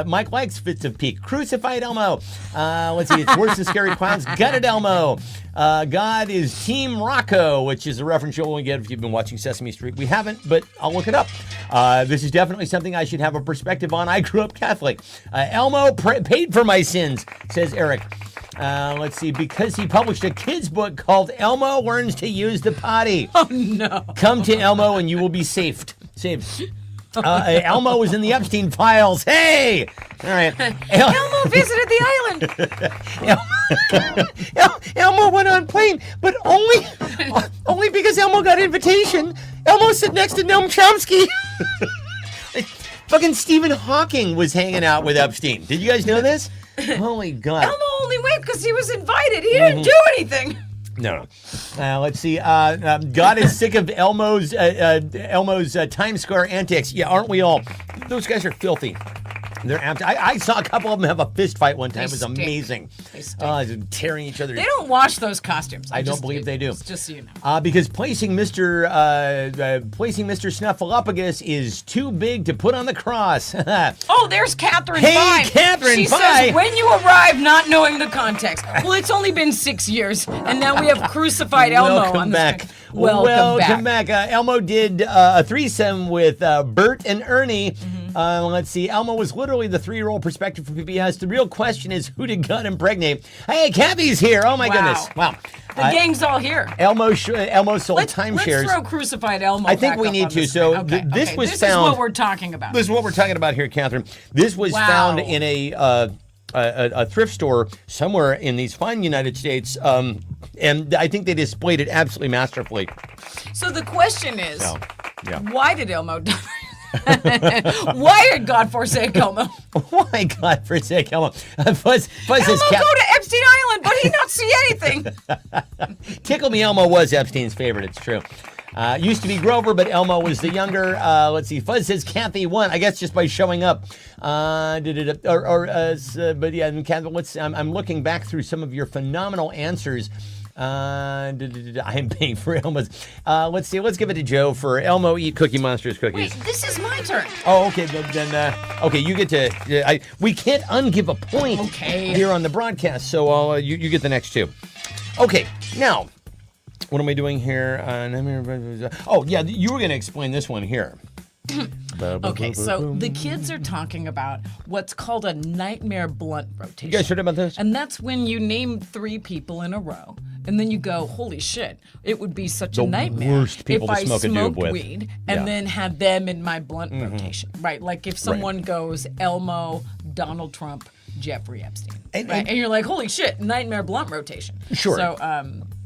Mike likes fits of peak. Crucified Elmo. Let's see. It's worse than Scary Clowns. Gutted Elmo. God is Team Rocco, which is a reference you'll only get if you've been watching Sesame Street. We haven't, but I'll look it up. This is definitely something I should have a perspective on. I grew up Catholic. Elmo paid for my sins, says Eric. Let's see, because he published a kid's book called Elmo Learns to Use the Potty. Oh, no. Come to Elmo and you will be saved. Elmo was in the Epstein files. Hey! All right. Elmo visited the island. Elmo went on plane, but only because Elmo got invitation. Elmo sit next to Noam Chomsky. Fucking Stephen Hawking was hanging out with Epstein. Did you guys know this? Holy God. Elmo only went because he was invited. He didn't do anything. No. Let's see. God is sick of Elmo's Times Square antics. Yeah, aren't we all? Those guys are filthy. They're I saw a couple of them have a fist fight one time. It was stink. amazing. They stink. Tearing each other. They don't wash those costumes. I don't believe they do. Just so you know. Because placing Mr. Snuffleupagus is too big to put on the cross. Oh, there's Catherine Hey, Fine. Catherine she Fine. says, when you arrive not knowing the context. Well, it's only been 6 years, and now we have crucified Elmo Welcome on the back. screen. Welcome back. Elmo did a threesome with Bert and Ernie. Mm-hmm. Let's see. Elmo was literally the 3-year-old perspective for PBS. The real question is, who did God impregnate? Hey, Kathy's here. Oh, my Wow. goodness. Wow. The gang's all here. Elmo sold Let's timeshares. throw crucified Elmo. I think back we up need on to. the So screen. this was this found. is what we're talking about. This is what we're talking about here, Catherine. This was Wow. found in a thrift store somewhere in these fine United States, and I think they displayed it absolutely masterfully. So the question is, So, yeah. why did Elmo die? Why did God forsake Elmo? Why, God forsake Elmo? Fuzz Elmo says, go to Epstein Island, but he not see anything. Tickle Me Elmo was Epstein's favorite. It's true. Used to be Grover, but Elmo was the younger. Let's see. Fuzz says Kathy won. I guess just by showing up. But yeah, and Kathy, I'm looking back through some of your phenomenal answers. I am paying for Elmo's. Let's see. Let's give it to Joe for Elmo eat Cookie Monsters cookies. Wait, this is my turn. Oh, okay. Then okay, you get to. We can't ungive a point here on the broadcast, so you get the next two. Okay, now. What am I doing here? Oh, yeah, you were going to explain this one here. Okay, so the kids are talking about what's called a nightmare blunt rotation. You guys heard about this? And that's when you name 3 people in a row, and then you go, holy shit, it would be such a nightmare worst people if to I smoke a doob smoked with. weed and Yeah. then had them in my blunt rotation. Right, like if someone goes Elmo, Donald Trump, Jeffrey Epstein. And- And you're like, holy shit, nightmare blunt rotation. Sure. So,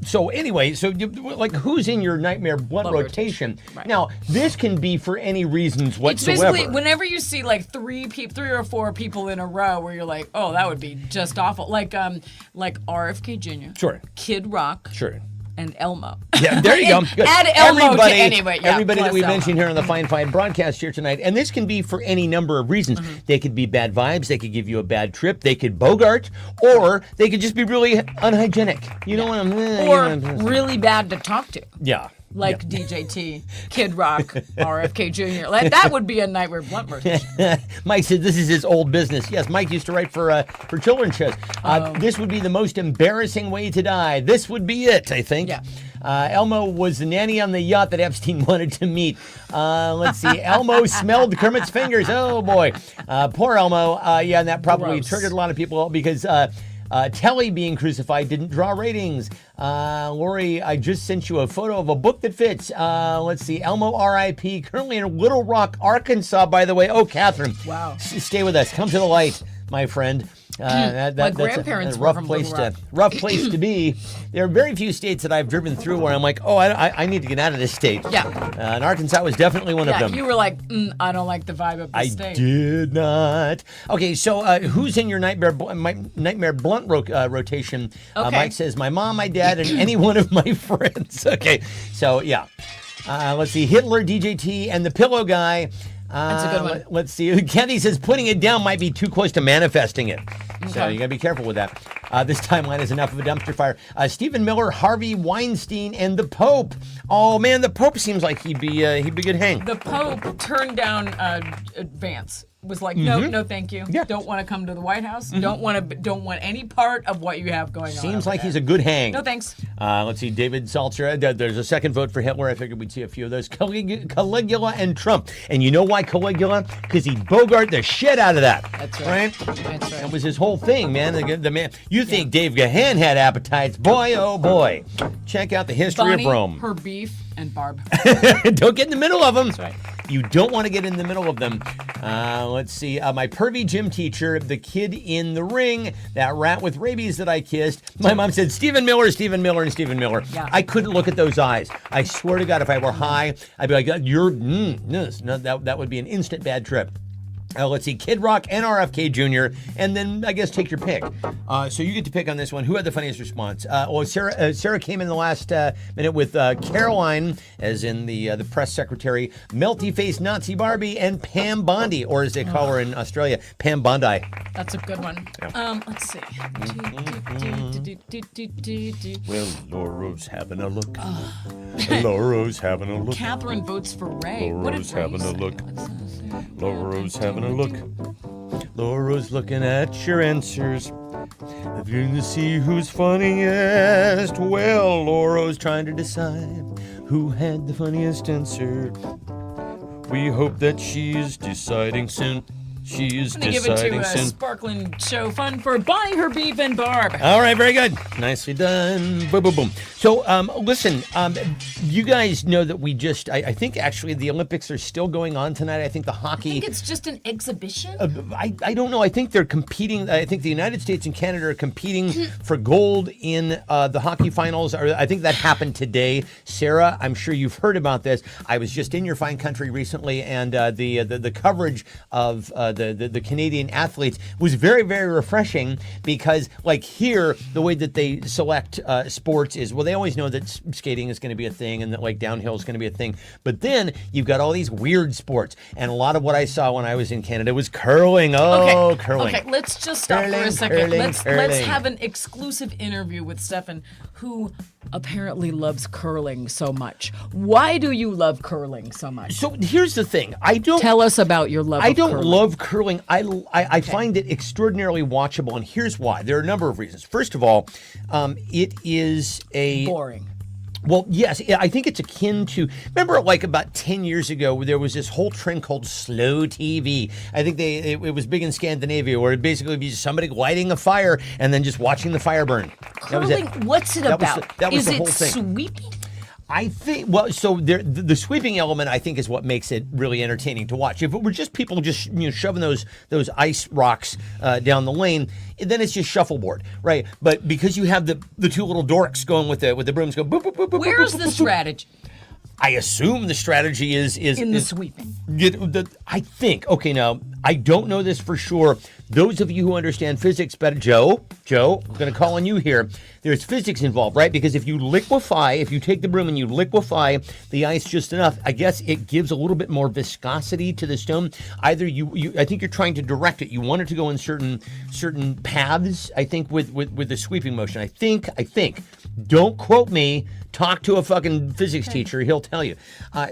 So anyway, like who's in your nightmare blunt rotation? Right. Now, this can be for any reasons it's whatsoever. basically whenever you see like 3 or 4 people in a row where you're like, oh, that would be just awful. Like RFK Jr. Sure. Kid Rock. Sure. And Elmo. Yeah, there you go. Good. Add Elmo to anyway. Yeah, everybody that plus we Elmo. mentioned here on the Fine broadcast here tonight, and this can be for any number of reasons. Mm-hmm. They could be bad vibes. They could give you a bad trip. They could bogart, or they could just be really unhygienic. You know what I'm? Or really bad to talk to. Yeah. Like DJT, Kid Rock, RFK Jr. Like, that would be a nightmare blunt rotation. Mike said this is his old business. Yes, Mike used to write for children's shows. This would be the most embarrassing way to die. This would be it, I think. Yeah. Elmo was the nanny on the yacht that Epstein wanted to meet. Let's see. Elmo smelled Kermit's fingers. Oh, boy. Poor Elmo. Yeah, and that probably Gross. triggered a lot of people because Telly being crucified didn't draw ratings. Lori, I just sent you a photo of a book that fits. Let's see. Elmo R.I.P. Currently in Little Rock, Arkansas, by the way. Oh, Catherine. Wow. Stay with us. Come to the light, my friend. My That's grandparents a were rough from place Little Rock. rough place to be. There are very few states that I've driven through where I'm like, oh, I need to get out of this state. Yeah. And Arkansas was definitely one of Yeah, them. you were like, I don't like the vibe of the I state. did not. Okay, so who's in your nightmare blunt rotation? Okay. Mike says my mom, my dad, and any one of my friends. Okay, so yeah. Let's see, Hitler, DJT, and the Pillow Guy. That's a good one. Let's see. Kathy says putting it down might be too close to manifesting it. So Okay. you gotta be careful with that. This timeline is enough of a dumpster fire. Stephen Miller, Harvey Weinstein, and the Pope. Oh man, the Pope seems like he'd be good hang. The Pope turned down Vance. Was like, no, thank you. Yeah. Don't want to come to the White House. Don't want any part of what you have going on. Seems over like there. he's a good hang. No thanks. Let's see, David Salzer. There's a second vote for Hitler. I figured we'd see a few of those. Caligula and Trump. And you know why Caligula? Because he bogart the shit out of that. That's right. That's right. That was his whole thing, man. The man. You think Dave Gahan had appetites? Boy, oh boy. Check out the history Bonnie, of Rome. her beef, and Barb. Don't get in the middle of them. That's right. You don't want to get in the middle of them. Let's see. My pervy gym teacher, the kid in the ring, that rat with rabies that I kissed. My mom said, Stephen Miller, Stephen Miller, and Stephen Miller. Yeah. I couldn't look at those eyes. I swear to God, if I were high, I'd be like, that would be an instant bad trip. Let's see, Kid Rock and RFK Jr., and then I guess take your pick. So you get to pick on this one. Who had the funniest response? Sarah came in the last minute with Caroline, as in the press secretary, Melty Face Nazi Barbie, and Pam Bondi, or as they call her in Australia, Pam Bondi. That's a good one. Let's see. Well, Laura's having a look. Laura's having a look. Catherine votes for Ray. What did Laura's Ray having a say? look. Let's see. Laura's having a look. Laura's looking at your answers. Looking to see who's funniest. Well, Laura's trying to decide who had the funniest answer. We hope that she's deciding soon. She's I'm going to give it deciding to soon. Sparkling Show Fun for buying her beef and Barb. All right, very good. Nicely done. Boom, boom, boom. So, listen, you guys know that we just, I think actually the Olympics are still going on tonight. I think the hockey. I think it's just an exhibition. I don't know. I think they're competing. I think the United States and Canada are competing for gold in the hockey finals. I think that happened today. Sarah, I'm sure you've heard about this. I was just in your fine country recently, and the coverage of the Canadian athletes was very, very refreshing because, like here, the way that they select sports is, well, they always know that skating is going to be a thing and that like downhill is going to be a thing. But then you've got all these weird sports, and a lot of what I saw when I was in Canada was curling. Oh, curling. Okay, let's just stop for a Curling, second. curling, Let's curling. have an exclusive interview with Stefan, who apparently loves curling so much. Why do you love curling so much? So here's the thing. I don't. Tell us about your love I of don't curling. love curling. I find it extraordinarily watchable, and here's why. There are a number of reasons. First of all, it is a Boring. Well, yes, I think it's akin to, remember like about 10 years ago, there was this whole trend called slow TV. I think it was big in Scandinavia, where it basically would be just somebody lighting a fire and then just watching the fire burn. That was Curling, it. what's it That was about? that was Is the it whole thing. sweeping? I think, well, so the sweeping element, I think, is what makes it really entertaining to watch. If it were just people just shoving those ice rocks down the lane, then it's just shuffleboard, right? But because you have the two little dorks going with the brooms, go boop boop boop boop. Where's boop, the boop, boop. strategy I assume the strategy is in the sweeping? I think. Okay, now I don't know this for sure. Those of you who understand physics better, Joe, I'm going to call on you here. There's physics involved, right? Because if you take the broom and you liquefy the ice just enough, I guess it gives a little bit more viscosity to the stone. Either I think you're trying to direct it. You want it to go in certain paths. I think with the sweeping motion. I think. Don't quote me. Talk to a fucking physics teacher. He'll tell you.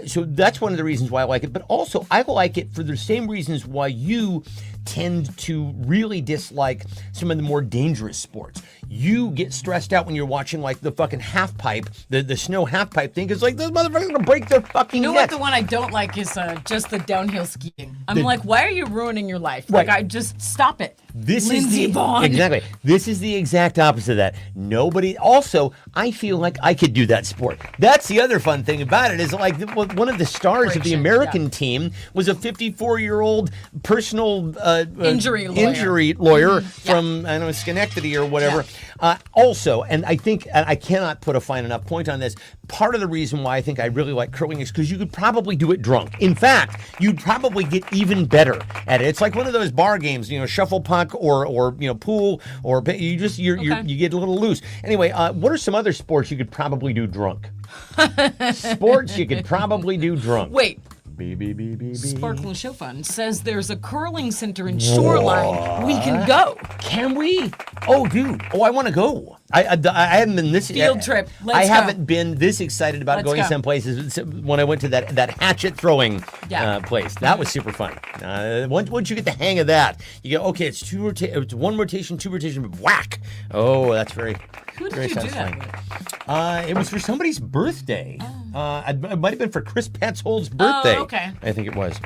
So that's one of the reasons why I like it. But also, I like it for the same reasons why you tend to really dislike some of the more dangerous sports. You get stressed out when you're watching like the fucking half pipe, the snow half pipe thing. It's like, this motherfucker's gonna break their fucking You know what? necks. The one I don't like is just the downhill skiing. I'm like, why are you ruining your life? Right. Like, I just stop it. This Lindsey is the Vonn. Exactly. This is the exact opposite of that. Nobody. Also, I feel like I could do that sport. That's the other fun thing about it is like one of the stars of the Friction, American team was a 54-year-old personal Injury lawyer. injury lawyer from I don't know Schenectady or whatever. Also, and I think and I cannot put a fine enough point on this. Part of the reason why I think I really like curling is because you could probably do it drunk. In fact, you'd probably get even better at it. It's like one of those bar games, shuffle puck or pool or you get a little loose. Anyway, what are some other sports you could probably do drunk? Sports you could probably do drunk. Wait. Beep. Sparkling Show Fun says there's a curling center in Shoreline. We can go. Can we? Oh, dude. Oh, I want to go. I haven't been this Field trip. Let's I go. haven't been this excited about Let's going go. some places when I went to that hatchet throwing Yeah. place. That was super fun. Once you get the hang of that, you go, okay, it's one rotation, two rotation, whack. Oh, that's very. Who very did you do that satisfying. with? It was for somebody's birthday. It might have been for Chris Petzold's birthday. Oh, okay. I think it was.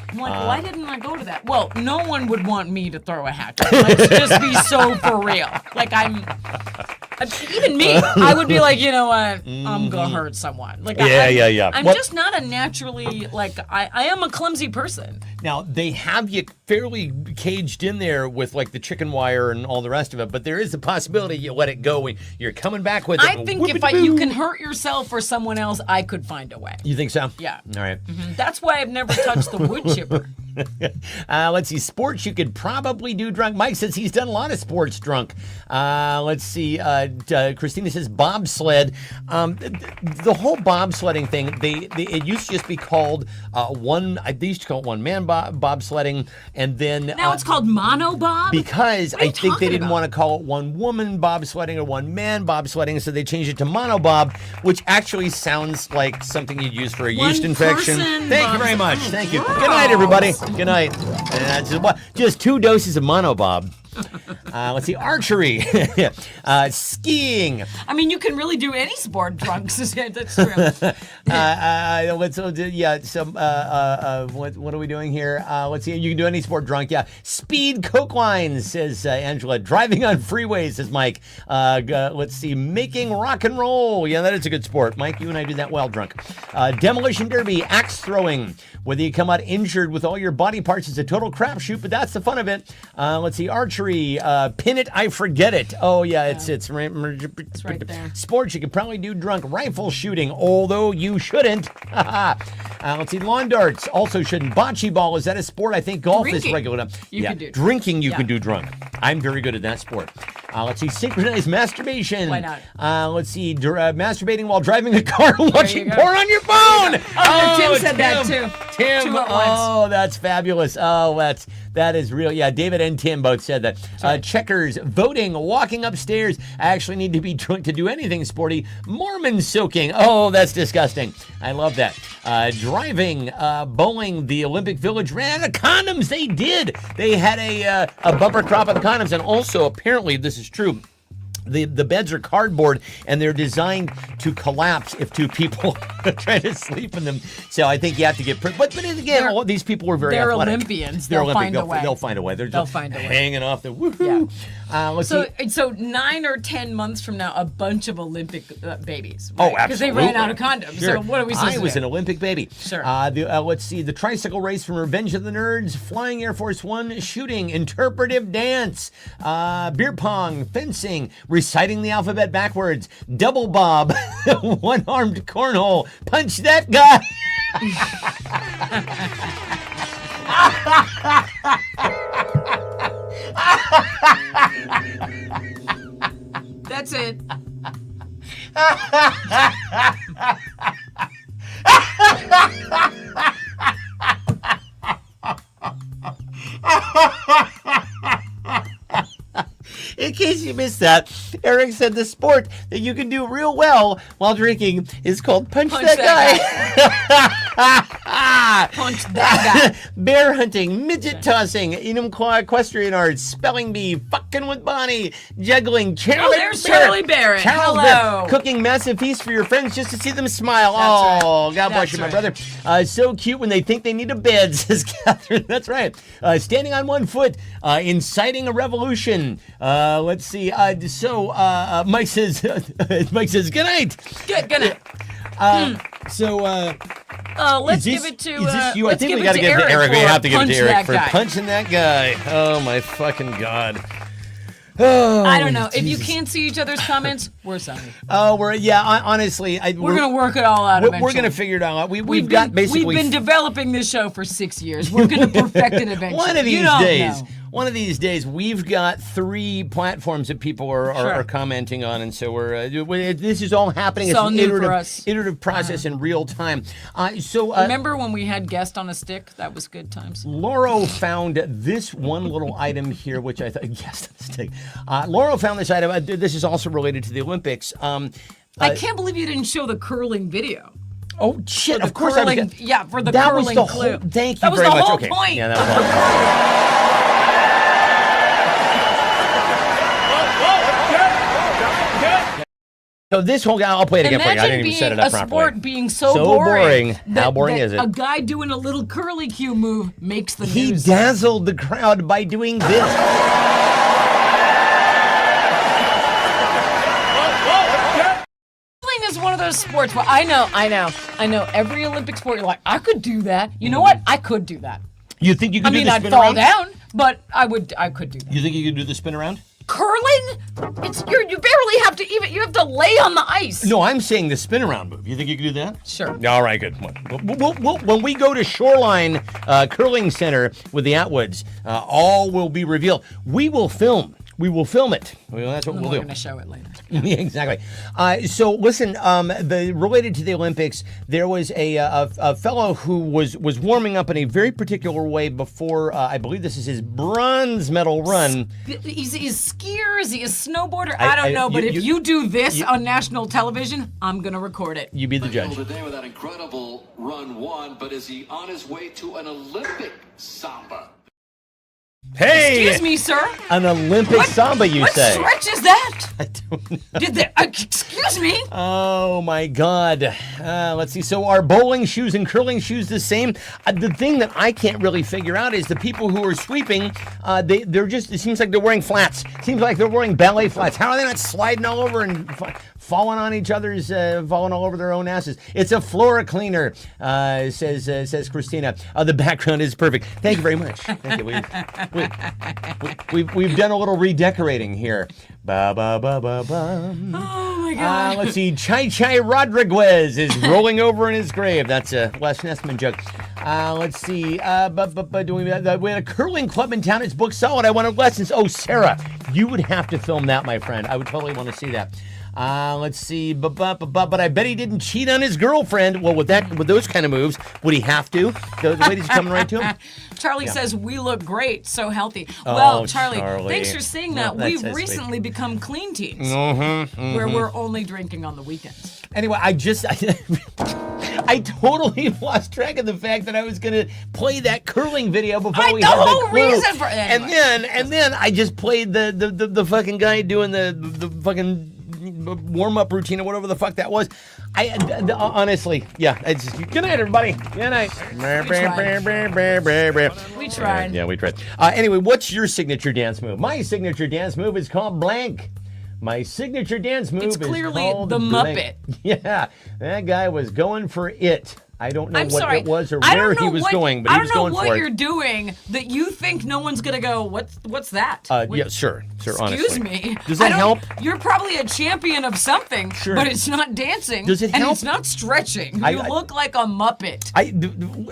I'm like, why didn't I go to that? Well, no one would want me to throw a hatchet. Let's just be so for real. Like, even me, I would be like, you know what? I'm going to hurt someone. Like, Yeah. I'm What- just not a naturally, like, I am a clumsy person. Now, they have you fairly caged in there with like the chicken wire and all the rest of it, but there is a possibility you let it go and you're coming back with it. I think if you can hurt yourself or someone else, I could find a way. You think so? Yeah. All right. That's why I've never touched the wood chipper. Let's see. Sports you could probably do drunk. Mike says he's done a lot of sports drunk. Let's see. Christina says bobsled. The whole bobsledding thing, it used to just be called they used to call it one-man bobsledding, and then Now it's called monobob? because What are you I think they talking didn't about? want to call it one-woman bobsledding or one-man bobsledding, so they changed it to monobob, which actually sounds like something you'd use for a yeast infection. One-person Thank you very much. bobsled. Thank you. Gross. Good night, everybody. Good night. Just 2 doses of monobob. Let's see, archery, skiing. I mean, you can really do any sport drunk. That's true. Let's what are we doing here? Let's see. You can do any sport drunk. Yeah. Speed coke lines, says Angela. Driving on freeways, says Mike. Let's see. Making rock and roll. Yeah, that is a good sport. Mike, you and I do that well drunk. Demolition derby, axe throwing. Whether you come out injured with all your body parts is a total crapshoot, but that's the fun of it. Let's see. Archery, pin it, I forget it. Oh yeah, it's right there. Sports you could probably do drunk. Rifle shooting, although you shouldn't. Let's see. Lawn darts also shouldn't. Bocce ball, is that a sport? I think golf is Drinking. regular. You can do. Drinking you Yeah. can do drunk. I'm very good at that sport. Let's see. Synchronized masturbation. Why not? Let's see. Masturbating while driving a car, watching go. porn on your phone. Oh, Tim said that too. Tim, Two at once. oh, that's fabulous. Oh, that is real. Yeah, David and Tim both said that. Checkers, voting, walking upstairs. I actually need to be drunk to do anything sporty. Mormon soaking. Oh, that's disgusting. I love that. Driving, bowling. The Olympic Village ran out of condoms. They did. They had a bumper crop of condoms, and also apparently this is true. The beds are cardboard and they're designed to collapse if two people try to sleep in them. So I think you have to get. But again, all these people were very They're athletic. Olympians. They're They'll Olympic. find a way. They'll find a way. They're They'll just find a way. hanging off the woohoo. Let's see. So 9 or 10 months from now, a bunch of Olympic babies. Oh, right? Because they ran out of condoms. Sure. So what are we supposed I to was do? an Olympic baby. Sure. Let's see. The tricycle race from Revenge of the Nerds, Flying Air Force One, shooting, interpretive dance, beer pong, fencing, reciting the alphabet backwards, double bob, one-armed cornhole, punch that guy. That's it. In case you missed that, Eric said the sport that you can do real well while drinking is called punch that guy. Punch that guy. Bear hunting, midget tossing, Enumclaw equestrian arts, spelling bee, fucking with Bonnie, juggling, Charlie there's Charlie Barrett. Charles Hello. Barrett, cooking massive feasts for your friends just to see them smile. That's Oh, right. God bless That's you, my right. brother. So cute when they think they need a bed, says Catherine. That's right. Standing on one foot, inciting a revolution. Let's see. Mike says, good night. Good night. Let's give it to. Is this you? I Let's think give we it got to to give it to Eric. Eric. We for have to give it to punch Eric that for guy. punching that guy. Oh my fucking God. Oh, I don't know. If you Jesus. can't see each other's comments, we're sorry. Oh, honestly, We're gonna work it all out. we're Eventually. gonna figure it all out. We've got basically We've been developing this show for 6 years. We're gonna perfect it eventually. One of You these don't days. know. One of these days, we've got 3 platforms that people are Sure. commenting on, and so this is all happening. It's all an new for iterative, us. iterative process in real time. Remember when we had guest on a stick? That was good times. Lauro found this one little item here, which I thought, yes, Lauro found this item. This is also related to the Olympics. I can't believe you didn't show the curling video. Oh shit! The Of course, curling, I was. yeah, for the That curling was the clue. whole. Thank you that was very the much. whole Okay. point. Yeah, that was. So this whole guy, I'll play it again for you. I Imagine didn't even being set it a up properly. sport being so, So boring. How boring is it? A guy doing a little curly cue move makes the He news. dazzled the crowd by doing this. Curling is one of those sports where I know every Olympic sport. You're like, I could do that. You know what? I could do that. You think you could I do mean, the I'd spin fall around? down, but I could do that. You think you could do the spin around? Curling? You barely have to you have to lay on the ice. No, I'm saying the spin around move. You think you could do that? Sure. All right, good. When we go to Shoreline Curling Center with the Atwoods, all will be revealed. We will film. We will film it. Well, that's what We're we'll do. going to show it later. Yeah, exactly. So listen, related to the Olympics, there was a fellow who was warming up in a very particular way before. I believe this is his bronze medal run. He's a skier, is he a snowboarder? I don't know, but you- if you do this on national television, I'm going to record it. You be the judge. Today with that incredible run 1, but is he on his way to an Olympic samba? Hey! Excuse me, sir. An Olympic samba, you what say? stretch is that? I don't know. Did they? Excuse me. Oh my God. Let's see. So are bowling shoes and curling shoes the same? The thing that I can't really figure out is the people who are sweeping. They're just. It seems like they're wearing flats. Seems like they're wearing ballet flats. How are they not sliding all over and falling on each other's, falling all over their own asses? It's a floor cleaner, says Christina. The background is perfect. Thank you very much. Thank you. We've done a little redecorating here. Ba ba ba ba ba. Oh my God. Let's see. Chai Rodriguez is rolling over in his grave. That's a Les Nessman joke. Let's see. We had a curling club in town. It's booked solid. I wanted lessons. Oh, Sarah, you would have to film that, my friend. I would totally want to see that. Let's see. But I bet he didn't cheat on his girlfriend. Well, with those kind of moves, would he have to? The ladies coming right to him. Charlie says, we look great, so healthy. Well, Charlie, thanks for saying that. Well, We've recently become clean teens, where we're only drinking on the weekends. Anyway, I totally lost track of the fact that I was going to play that curling video before we had the whole clue. reason for anyway. And then I just played the fucking guy doing the fucking warm-up routine or whatever the fuck that was. Honestly, yeah. Good night, everybody. Good night. We tried. Yeah, we tried. Anyway, what's your signature dance move? My signature dance move is called blank. My signature dance move is clearly called the blank. Muppet. Yeah, that guy was going for it. I don't know I'm what sorry. it was or where he was going, but he was going for it. I don't know what you're doing that you think no one's gonna go. What's that? Yeah, sure. Honestly. Excuse me. Does that help? You're probably a champion of something, Sure. but it's not dancing. Does it and help? it's not stretching. You I- look like a Muppet.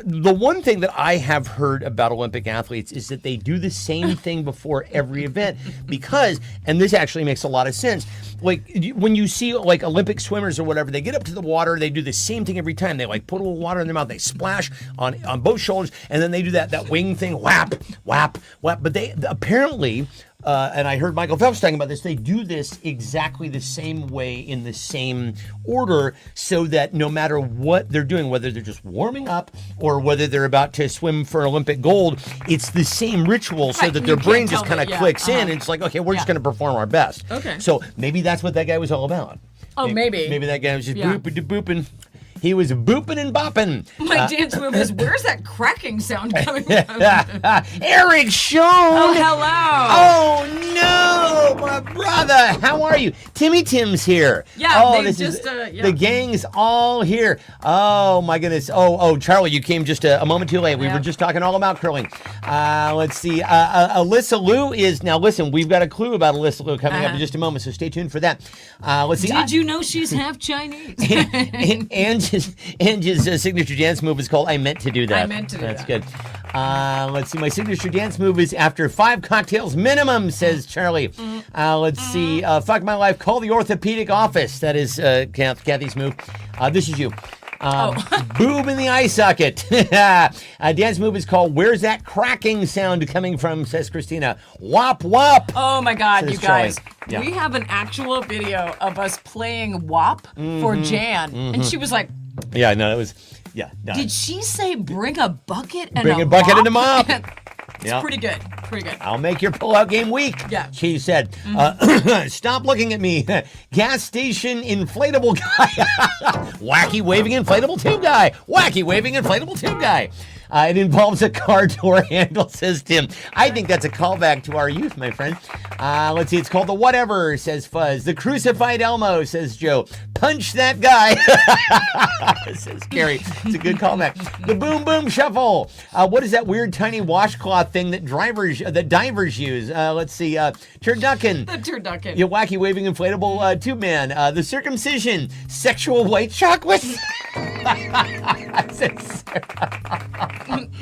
The one thing that I have heard about Olympic athletes is that they do the same thing before every event because, and this actually makes a lot of sense, like when you see like Olympic swimmers or whatever, they get up to the water, they do the same thing every time. They like put a little water in their mouth, they splash on both shoulders, and then they do that wing thing, whap, whap, whap. But they apparently, and I heard Michael Phelps talking about this, they do this exactly the same way in the same order so that no matter what they're doing, whether they're just warming up or whether they're about to swim for Olympic gold, it's the same ritual so Right, that you their can't brain tell just kind of that, yeah, clicks in uh-huh. and it's like, okay, we're just Yeah. going to perform our best. Okay. So maybe that's what that guy was all about. Oh, maybe. Maybe that guy was just Yeah. booping. He was booping and bopping. My dance move is, where's that cracking sound coming from? Eric Schoen. Oh, hello. Oh no, my brother! How are you? Timmy Tim's here. Yeah, oh, they this just, is yeah. the gang's all here. Oh my goodness. Oh, Charlie, you came just a moment too late. We Yeah. were just talking all about curling. Let's see. Alyssa Liu is now. Listen, we've got a clue about Alyssa Liu coming up in just a moment, so stay tuned for that. Let's see. Did you know she's half Chinese? Angie's signature dance move is called I Meant to Do That. I Meant to Do That's That. good. Let's see. My signature dance move is after 5 cocktails minimum, says Charlie. Let's see. Fuck my life. Call the orthopedic office. That is Kathy's move. This is you. Boob in the eye socket. Dance move is called Where's That Cracking Sound Coming From, says Christina. Wop wop. Oh my God, Says you guys. Charlie. Yeah. We have an actual video of us playing WAP for Jan. And she was like, Yeah, no, that was, yeah. No. did she say bring a bucket and Bring a bucket and a mop? It's Yeah. pretty good. Pretty good. I'll make your pullout game weak. Yeah. She said, stop looking at me. Gas station inflatable guy. Wacky waving inflatable tube guy. Wacky waving inflatable tube guy. It involves a car door handle, says Tim. I think that's a callback to our youth, my friend. Let's see. It's called the whatever, says Fuzz. The crucified Elmo, says Joe. Punch that guy, says Carrie. It's a good callback. The boom boom shuffle. What is that weird tiny washcloth thing that divers use? Let's see. Turducken. The turducken. Your wacky waving inflatable tube man. The circumcision. Sexual white chocolate.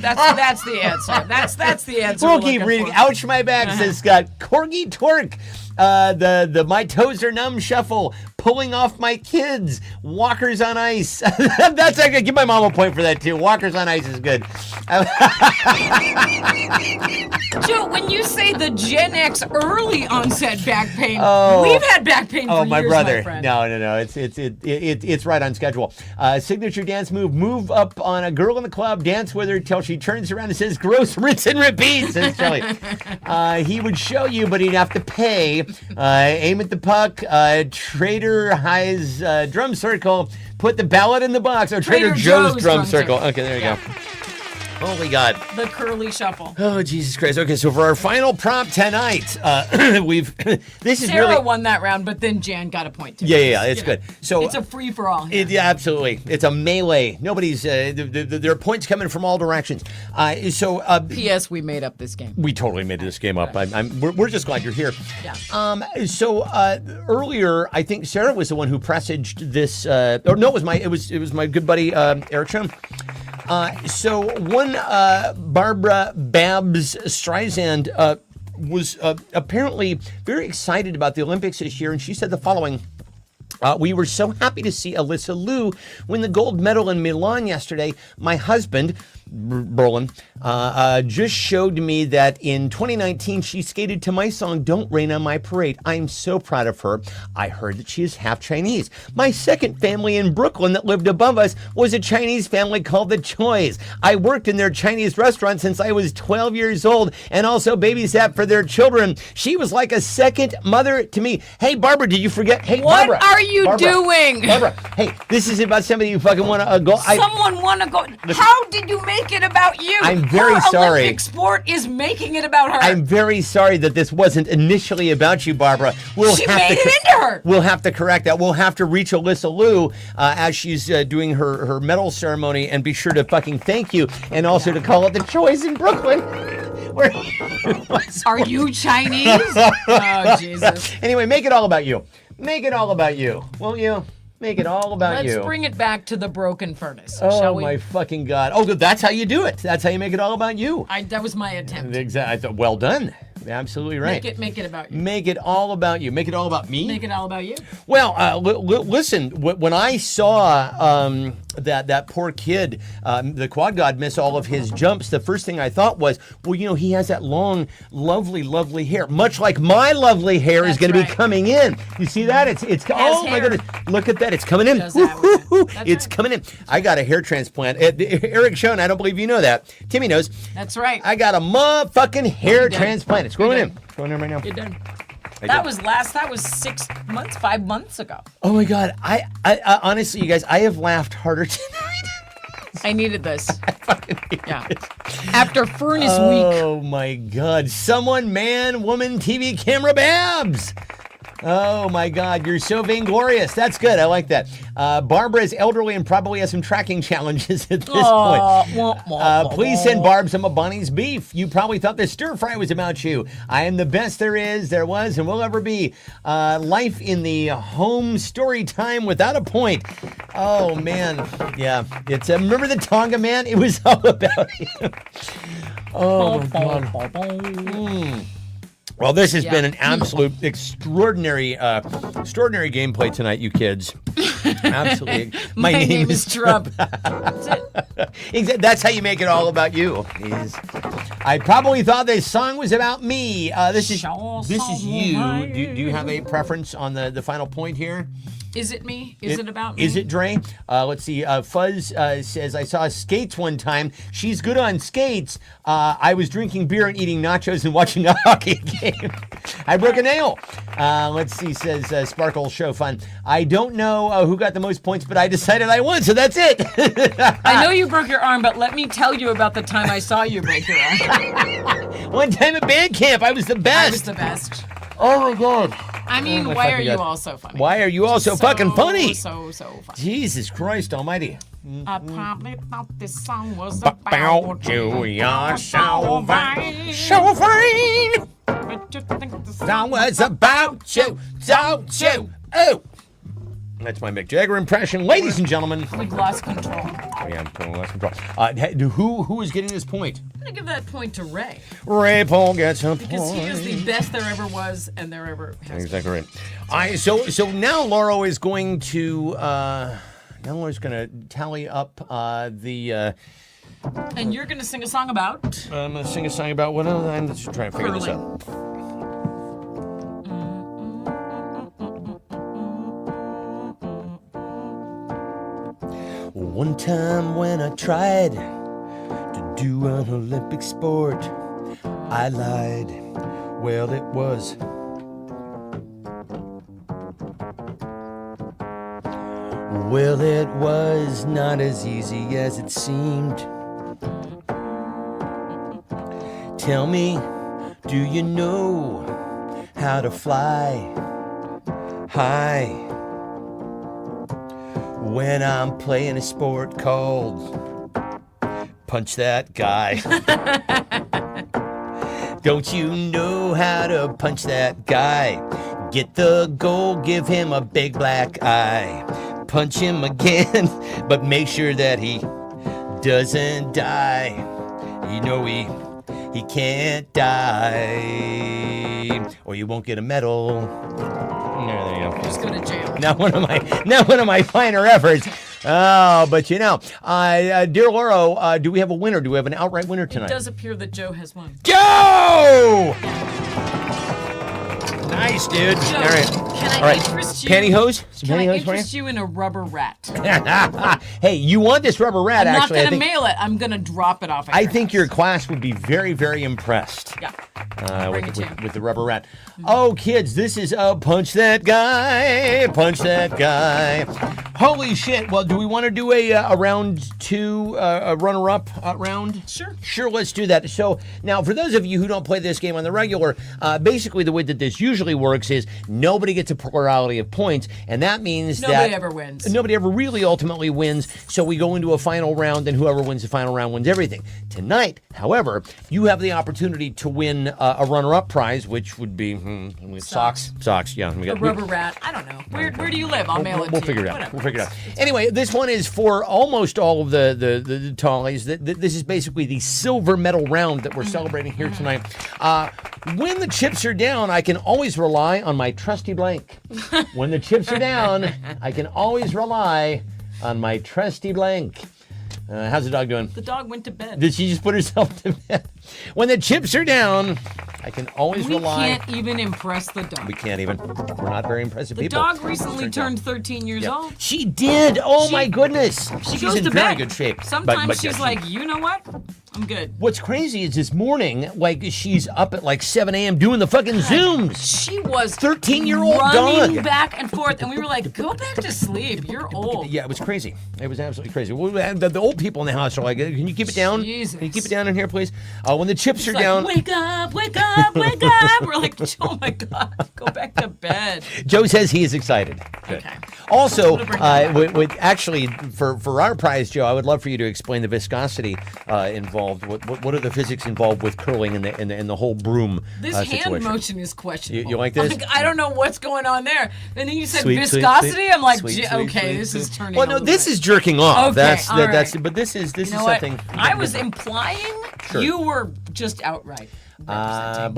That's the answer. That's the answer. We'll we're keep looking reading. for. Ouch, my back, says Scott. Corgi twerk. The my toes are numb shuffle. pulling off my kids. Walkers on ice. That's I could give my mom a point for that too. Walkers on ice is good. Joe, when you say the Gen X early onset back pain, Oh. we've had back pain Oh, for my years, brother. my friend. No. It's right on schedule. Signature dance move. Move up on a girl in the club. Dance with her till she turns around and says, "Gross, rinse and repeat," says Charlie. He would show you, but he'd have to pay. Aim at the puck. Trader High's drum circle. Put the ballot in the box. Or Trader Joe's drum circle. Okay, there you go. Holy God. The curly shuffle. Oh, Jesus Christ. Okay, so for our final prompt tonight, this is Sarah really... won that round, but then Jan got a point too. Yeah, it's You good. know, So it's a free for all. Yeah, absolutely. It's a melee. Nobody's, there are points coming from all directions. P.S. We made up this game. We totally made this game up. We're just glad you're here. Yeah. Earlier, I think Sarah was the one who presaged this. Or no, it was my good buddy Eric Schoen. Barbara Babs Streisand was apparently very excited about the Olympics this year, and she said the following. We were so happy to see Alyssa Liu win the gold medal in Milan yesterday. My husband, Berlin, just showed me that in 2019 she skated to my song "Don't Rain on My Parade." I'm so proud of her. I heard that she is half Chinese. My second family in Brooklyn that lived above us was a Chinese family called the Choys. I worked in their Chinese restaurant since I was 12 years old and also babysat for their children. She was like a second mother to me. Hey, Barbara, did you forget? Hey, What Barbara, are you doing? Barbara, hey, this is about somebody you fucking want to go. Someone want to go. How did you make it about you? I'm very Her sorry. Olympic sport is making it about her. I'm very sorry that this wasn't initially about you, Barbara. She made it into her. We'll have to correct that. We'll have to reach Alyssa Liu as she's doing her medal ceremony and be sure to fucking thank you and also to call it the Choice in Brooklyn. Where Are you Chinese? Oh, Jesus. Anyway, make it all about you. Make it all about you, won't you? Make it all about you. Let's bring it back to the broken furnace, Oh shall we? my fucking God! Oh, that's how you do it. That's how you make it all about you. That was my attempt. Exactly. Well done. Absolutely right. Make it about you. Make it all about you. Make it all about me. Make it all about you. Well, listen. When I saw that poor kid, the quad god, miss all of his jumps, the first thing I thought was, well, he has that long, lovely, lovely hair, much like my lovely hair is That's going to be right. coming in. You see that? It's oh my hair. goodness! Look at that! It's coming in. Does that with it. Woo-hoo-hoo. That's It's right. coming in. I got a hair transplant. Eric Schoen, I don't believe you know that. Timmy knows. That's right. I got a motherfucking hair You did. transplant. It's growing You in. did. It's growing in right now. You're done. I That did. was 6 months, 5 months ago. Oh my God! I honestly, you guys, I have laughed harder tonight. I needed this. Yeah. After furnace week. Oh my God! Someone, man, woman, TV, camera, Babs. Oh my God, you're so vainglorious. That's good. I like that. Barbara is elderly and probably has some tracking challenges at this point. Please send Barb some of Bonnie's beef. You probably thought the stir fry was about you. I am the best there is, there was, and will ever be. Life in the home story time without a point. Oh man, yeah. It's remember the Tonga man? It was all about him. Oh my God. Well, this has been an absolute extraordinary gameplay tonight, you kids. Absolutely. My name is Trump. That's how you make it all about you. I probably thought this song was about me. This is you. Do you have a preference on the final point here? Is it me? Is it about me? Is it Dre? Let's see. Fuzz says, I saw skates one time. She's good on skates. I was drinking beer and eating nachos and watching a hockey game. I broke a nail. Let's see, says Sparkle Show Fun. I don't know who got the most points, but I decided I won, so that's it. I know you broke your arm, but let me tell you about the time I saw you break your arm. One time at band camp, I was the best. I was the best. Oh my God. I mean, my why are fucking you God. all so funny? Why are you all so fucking funny? So funny. Jesus Christ almighty. I probably thought this song was About about you, you. you're so fine. So fine. But you think the Song was about you, don't you? Oh. That's my Mick Jagger impression. Ladies and gentlemen. We've lost control. Yeah, I'm totally lost control. Who is getting this point? I'm gonna give that point to Ray Ray Paul gets a because point. he is the best there ever was and there ever has been. Exactly right. So now Laura is going to tally up the. And you're gonna sing a song about. I'm gonna sing a song about what? I'm just trying to figure this Curling. out. One time when I tried to do an Olympic sport, I lied. Well, it was. Well, it was not as easy as it seemed. Tell me, do you know how to fly high when I'm playing a sport called Punch That Guy? Don't you know how to punch that guy? Get the goal, give him a big black eye. Punch him again, but make sure that he doesn't die. You know he can't die, or you won't get a medal. There you go. Just go to jail. Not one of my finer efforts. Oh, but dear Laura, do we have a winner? Do we have an outright winner tonight? It does appear that Joe has won. Joe! Nice, dude. Joe, All right. can All I right. interest you? Pantyhose? Some Can I pantyhose for interest you in a rubber rat? you? Hey, you want this rubber rat, I'm not actually. gonna mail it. I'm gonna drop it off. At I your think house. your class would be very, very impressed. Yeah. Bring it to you. With the rubber rat. Oh, kids, this is Punch That Guy. Punch That Guy. Holy shit. Well, do we want to do a round two, a runner-up round? Sure. Sure, let's do that. So, now, for those of you who don't play this game on the regular, basically the way that this usually works is nobody gets a plurality of points, and that means Nobody ever wins. Nobody ever really ultimately wins, so we go into a final round, and whoever wins the final round wins everything. Tonight, however, you have the opportunity to win a runner-up prize, which would be socks. Socks, yeah. We A got, rubber rat. I don't know. Where do you live? I'll mail it We'll to figure you. it out. Whatever. We'll figure it out. Anyway, this one is for almost all of the tallies. This is basically the silver medal round that we're celebrating here tonight. When the chips are down, I can always rely on my trusty blank. When the chips are down, I can always rely on my trusty blank. How's the dog doing? The dog went to bed. Did she just put herself to bed? When the chips are down, I can always We rely. can't even impress the dog. We can't even. We're not very impressive The people. dog recently turned 13 years old. She did. Oh She- my goodness. She She's goes in to very bed. good shape. Sometimes But she's yeah, like, you know what? I'm good. What's crazy is this morning, like she's up at like 7 a.m. doing the fucking Zooms. She was 13-year-old running dog. back and forth, and we were like, go back to sleep. You're old. Yeah, it was crazy. It was absolutely crazy. The old people in the house are like, can you keep it down? Jesus. Can you keep it down in here, please? When the chips are It's like, down. wake up, wake up, wake up. We're like, oh my God, go back to bed. Joe says he is excited. Good. Okay. Also, I'm gonna bring that with actually for our prize, Joe, I would love for you to explain the viscosity involved. What are the physics involved with curling and the whole broom This hand situation? motion is questionable. You like this? I don't know what's going on there. And then you said Sweet, sweet, viscosity. sweet. I'm like, Sweet, gee, sweet, okay, sweet, this is sweet. turning. Well, a no, little this bit. is jerking off. Okay, That's all right. but this is You know something. what? I was implying Sure. you were just outright. representing.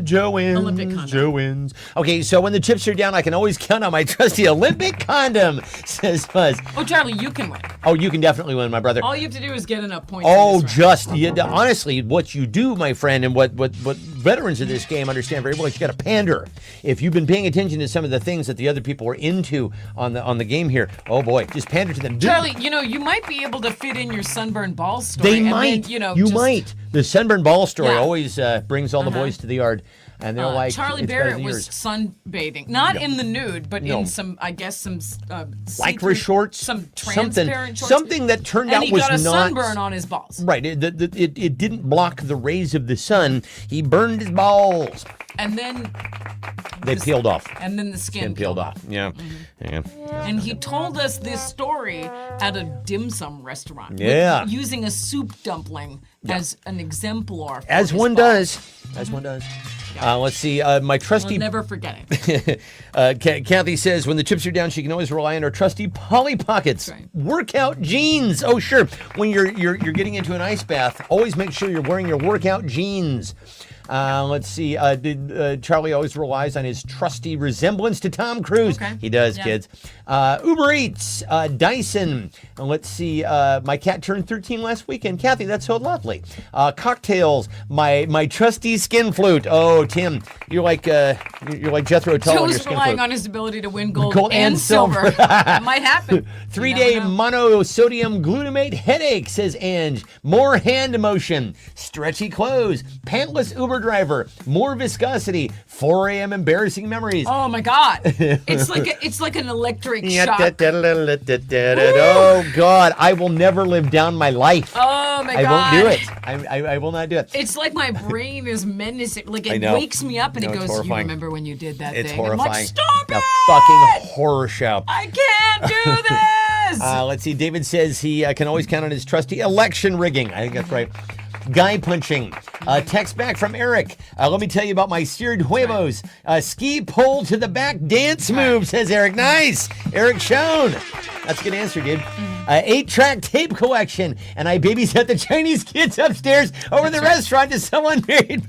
Joe wins. Olympic condom. Joe wins. Okay, so when the chips are down, I can always count on my trusty Olympic condom, says Fuzz. Oh, Charlie, you can win. Oh, you can definitely win, my brother. All you have to do is get enough points. Oh, in this round. honestly, what you do, my friend, and what veterans of this game understand very well is you got to pander. If you've been paying attention to some of the things that the other people are into on the game here, oh boy, just pander to them. Charlie, you might be able to fit in your sunburned balls story. They and might. Then, you You might. The sunburned ball story Yeah. always brings all the boys to the yard, and they're like, Charlie it's better Barrett than was yours. sunbathing, not in the nude, but No. in some, I guess, some Lycra shorts, some something, transparent shorts, something that turned and out he was got a not sunburn on his balls. right. It didn't block the rays of the sun. He burned his balls. And then They peeled off. and then the skin And peeled off. Yeah. Yeah. And he told us this story at a dim sum restaurant. with- Yeah. using a soup dumpling as an exemplar. For As his one balls. does. As one does. Let's see. My I'll trusty never forget it. Kathy says when the chips are down, she can always rely on her trusty Polly Pockets That's right. workout jeans. Oh, sure. When you're getting into an ice bath, always make sure you're wearing your workout jeans. Let's see. Charlie always relies on his trusty resemblance to Tom Cruise. Okay. He does, Yeah. kids. Uber Eats, Dyson. Let's see. My cat turned 13 last weekend. Kathy, that's so lovely. Cocktails. My trusty skin flute. Oh, Tim, you're like Jethro Tull on your Joe's skin relying flute. on his ability to win gold, Gold and and silver. That might happen. 3-day You never know. monosodium glutamate headache, says Ange. More hand motion. Stretchy clothes. Pantless Uber driver. More viscosity. 4 a.m. embarrassing memories. Oh my God! It's like an electric shock. Oh, God. I will never live down my life. Oh my I God! won't do it. I will not do it. It's like my brain is menacing. Like I it know. wakes me up and No, it it's goes, "You horrifying. remember when you did that It's thing?" I'm horrifying. like, "Stop The it! fucking horror show. I can't do this." Let's see. David says he can always count on his trusty election rigging. I think that's right. Guy punching. Text back from Eric. Let me tell you about my seared huevos. Ski pole to the back dance move, says Eric. Nice. Eric Schoen. That's a good answer, dude. 8-track tape collection. And I babysat the Chinese kids upstairs over the restaurant to someone married.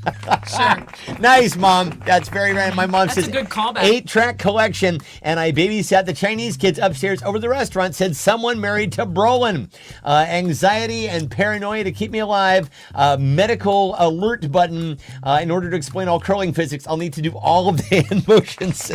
Sure. Nice, Mom. That's very right. My mom That's says a good callback. 8-track collection, and I babysat the Chinese kids upstairs over the restaurant, said someone married to Brolin. Anxiety and paranoia to keep me alive. Medical alert button. In order to explain all curling physics, I'll need to do all of the hand motions.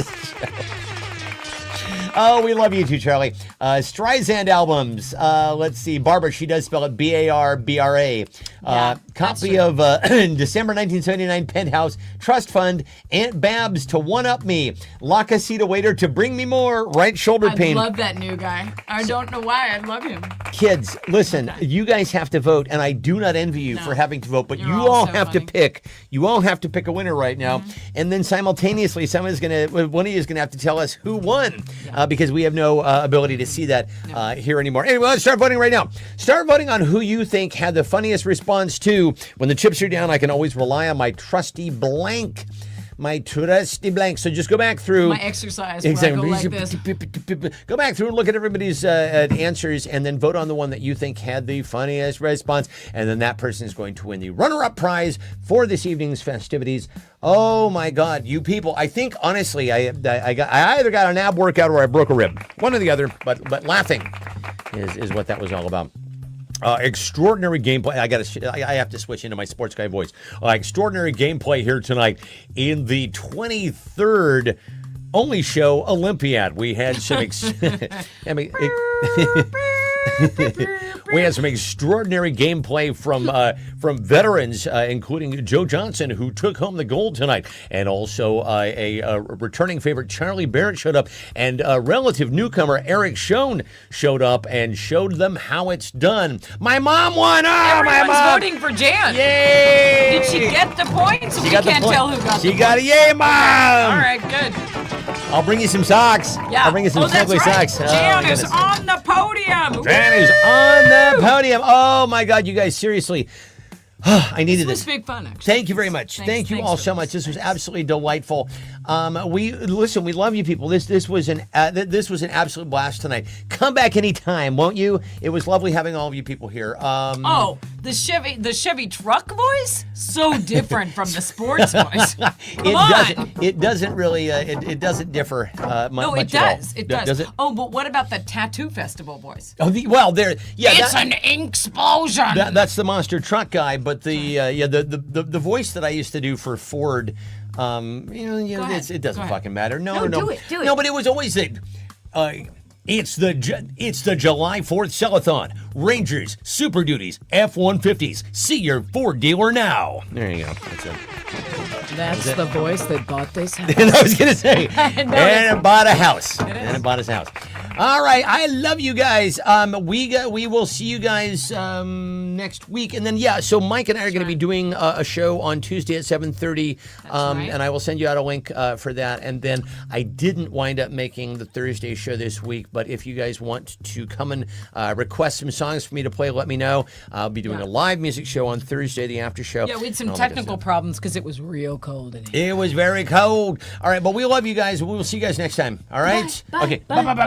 Oh, we love you too, Charlie. Streisand albums. Let's see. Barbara, she does spell it Barbra. Yeah, Copy that's of December 1979 Penthouse Trust Fund. Aunt Babs to one-up me. La Casita waiter to bring me more. Right shoulder I pain. love that new guy. I don't know why. I love him. Kids, listen, you guys have to vote, and I do not envy you for having to vote, but You're you all all so have to funny. pick. You all have to pick a winner right now, and then simultaneously, one of you is gonna have to tell us who won, because we have no ability to see that here anymore. Anyway, let's start voting right now. Start voting on who you think had the funniest response to when the chips are down. I can always rely on my trusty blank. My trusty blank. So just go back through. My exercise where I go like this. Go back through and look at everybody's answers and then vote on the one that you think had the funniest response. And then that person is going to win the runner-up prize for this evening's festivities. Oh my God, you people. I think, honestly, I either got an ab workout or I broke a rib. One or the other, but laughing is what that was all about. Extraordinary gameplay. I have to switch into my sports guy voice. Extraordinary gameplay here tonight in the 23rd only show Olympiad. We had some we had some extraordinary gameplay from veterans, including Joe Johnson, who took home the gold tonight, and also a returning favorite, Charlie Barrett, showed up, and a relative newcomer, Eric Schoen, showed up and showed them how it's done. My mom won! Oh, my Everyone's mom! voting for Jan. Yay! Did she get the points? She We got the can't point. tell who got She the got it! Yay, mom! All right, good. I'll bring you some socks. Yeah. I'll bring you some that's snuggly right. socks. Jan my is goodness. on the podium. Jan is on the podium. Oh my God, you guys, seriously. I needed This was this. big fun, actually. Thank you very much. Thanks- Thank you thanks all for so this. much. This was Thanks. absolutely delightful. We love you people. This was an absolute blast tonight. Come back anytime, won't you? It was lovely having all of you people here. Oh, the Chevy truck voice? So different from the sports voice. Come on. It doesn't really. It doesn't differ much. No, it at all. does. It does. Does it? Oh, but what about the tattoo festival voice? Oh, well, there. Yeah, It's that- an explosion. That's the monster truck guy, but the voice that I used to do for Ford, Go ahead. it doesn't Go ahead. fucking matter. No, No, no, do it, do it. No, but it was always the. It's the July 4th Sellathon. Rangers, Super Duties, F-150s. See your Ford dealer now. There you go. That's it. That's the voice that bought this house. And I was gonna say, know. and it bought a house. And it bought his house. All right, I love you guys. We will see you guys next week, and then so Mike and I are going to be doing a show on Tuesday at 7:30, right. and I will send you out a link for that. And then I didn't wind up making the Thursday show this week, but if you guys want to come and request some songs for me to play, let me know. I'll be doing a live music show on Thursday, the after show. Yeah, we had some and all that good technical stuff. problems because it was real cold in here. It was very cold. All right, but we love you guys. We will see you guys next time. All right? Bye. Okay. Bye. Bye.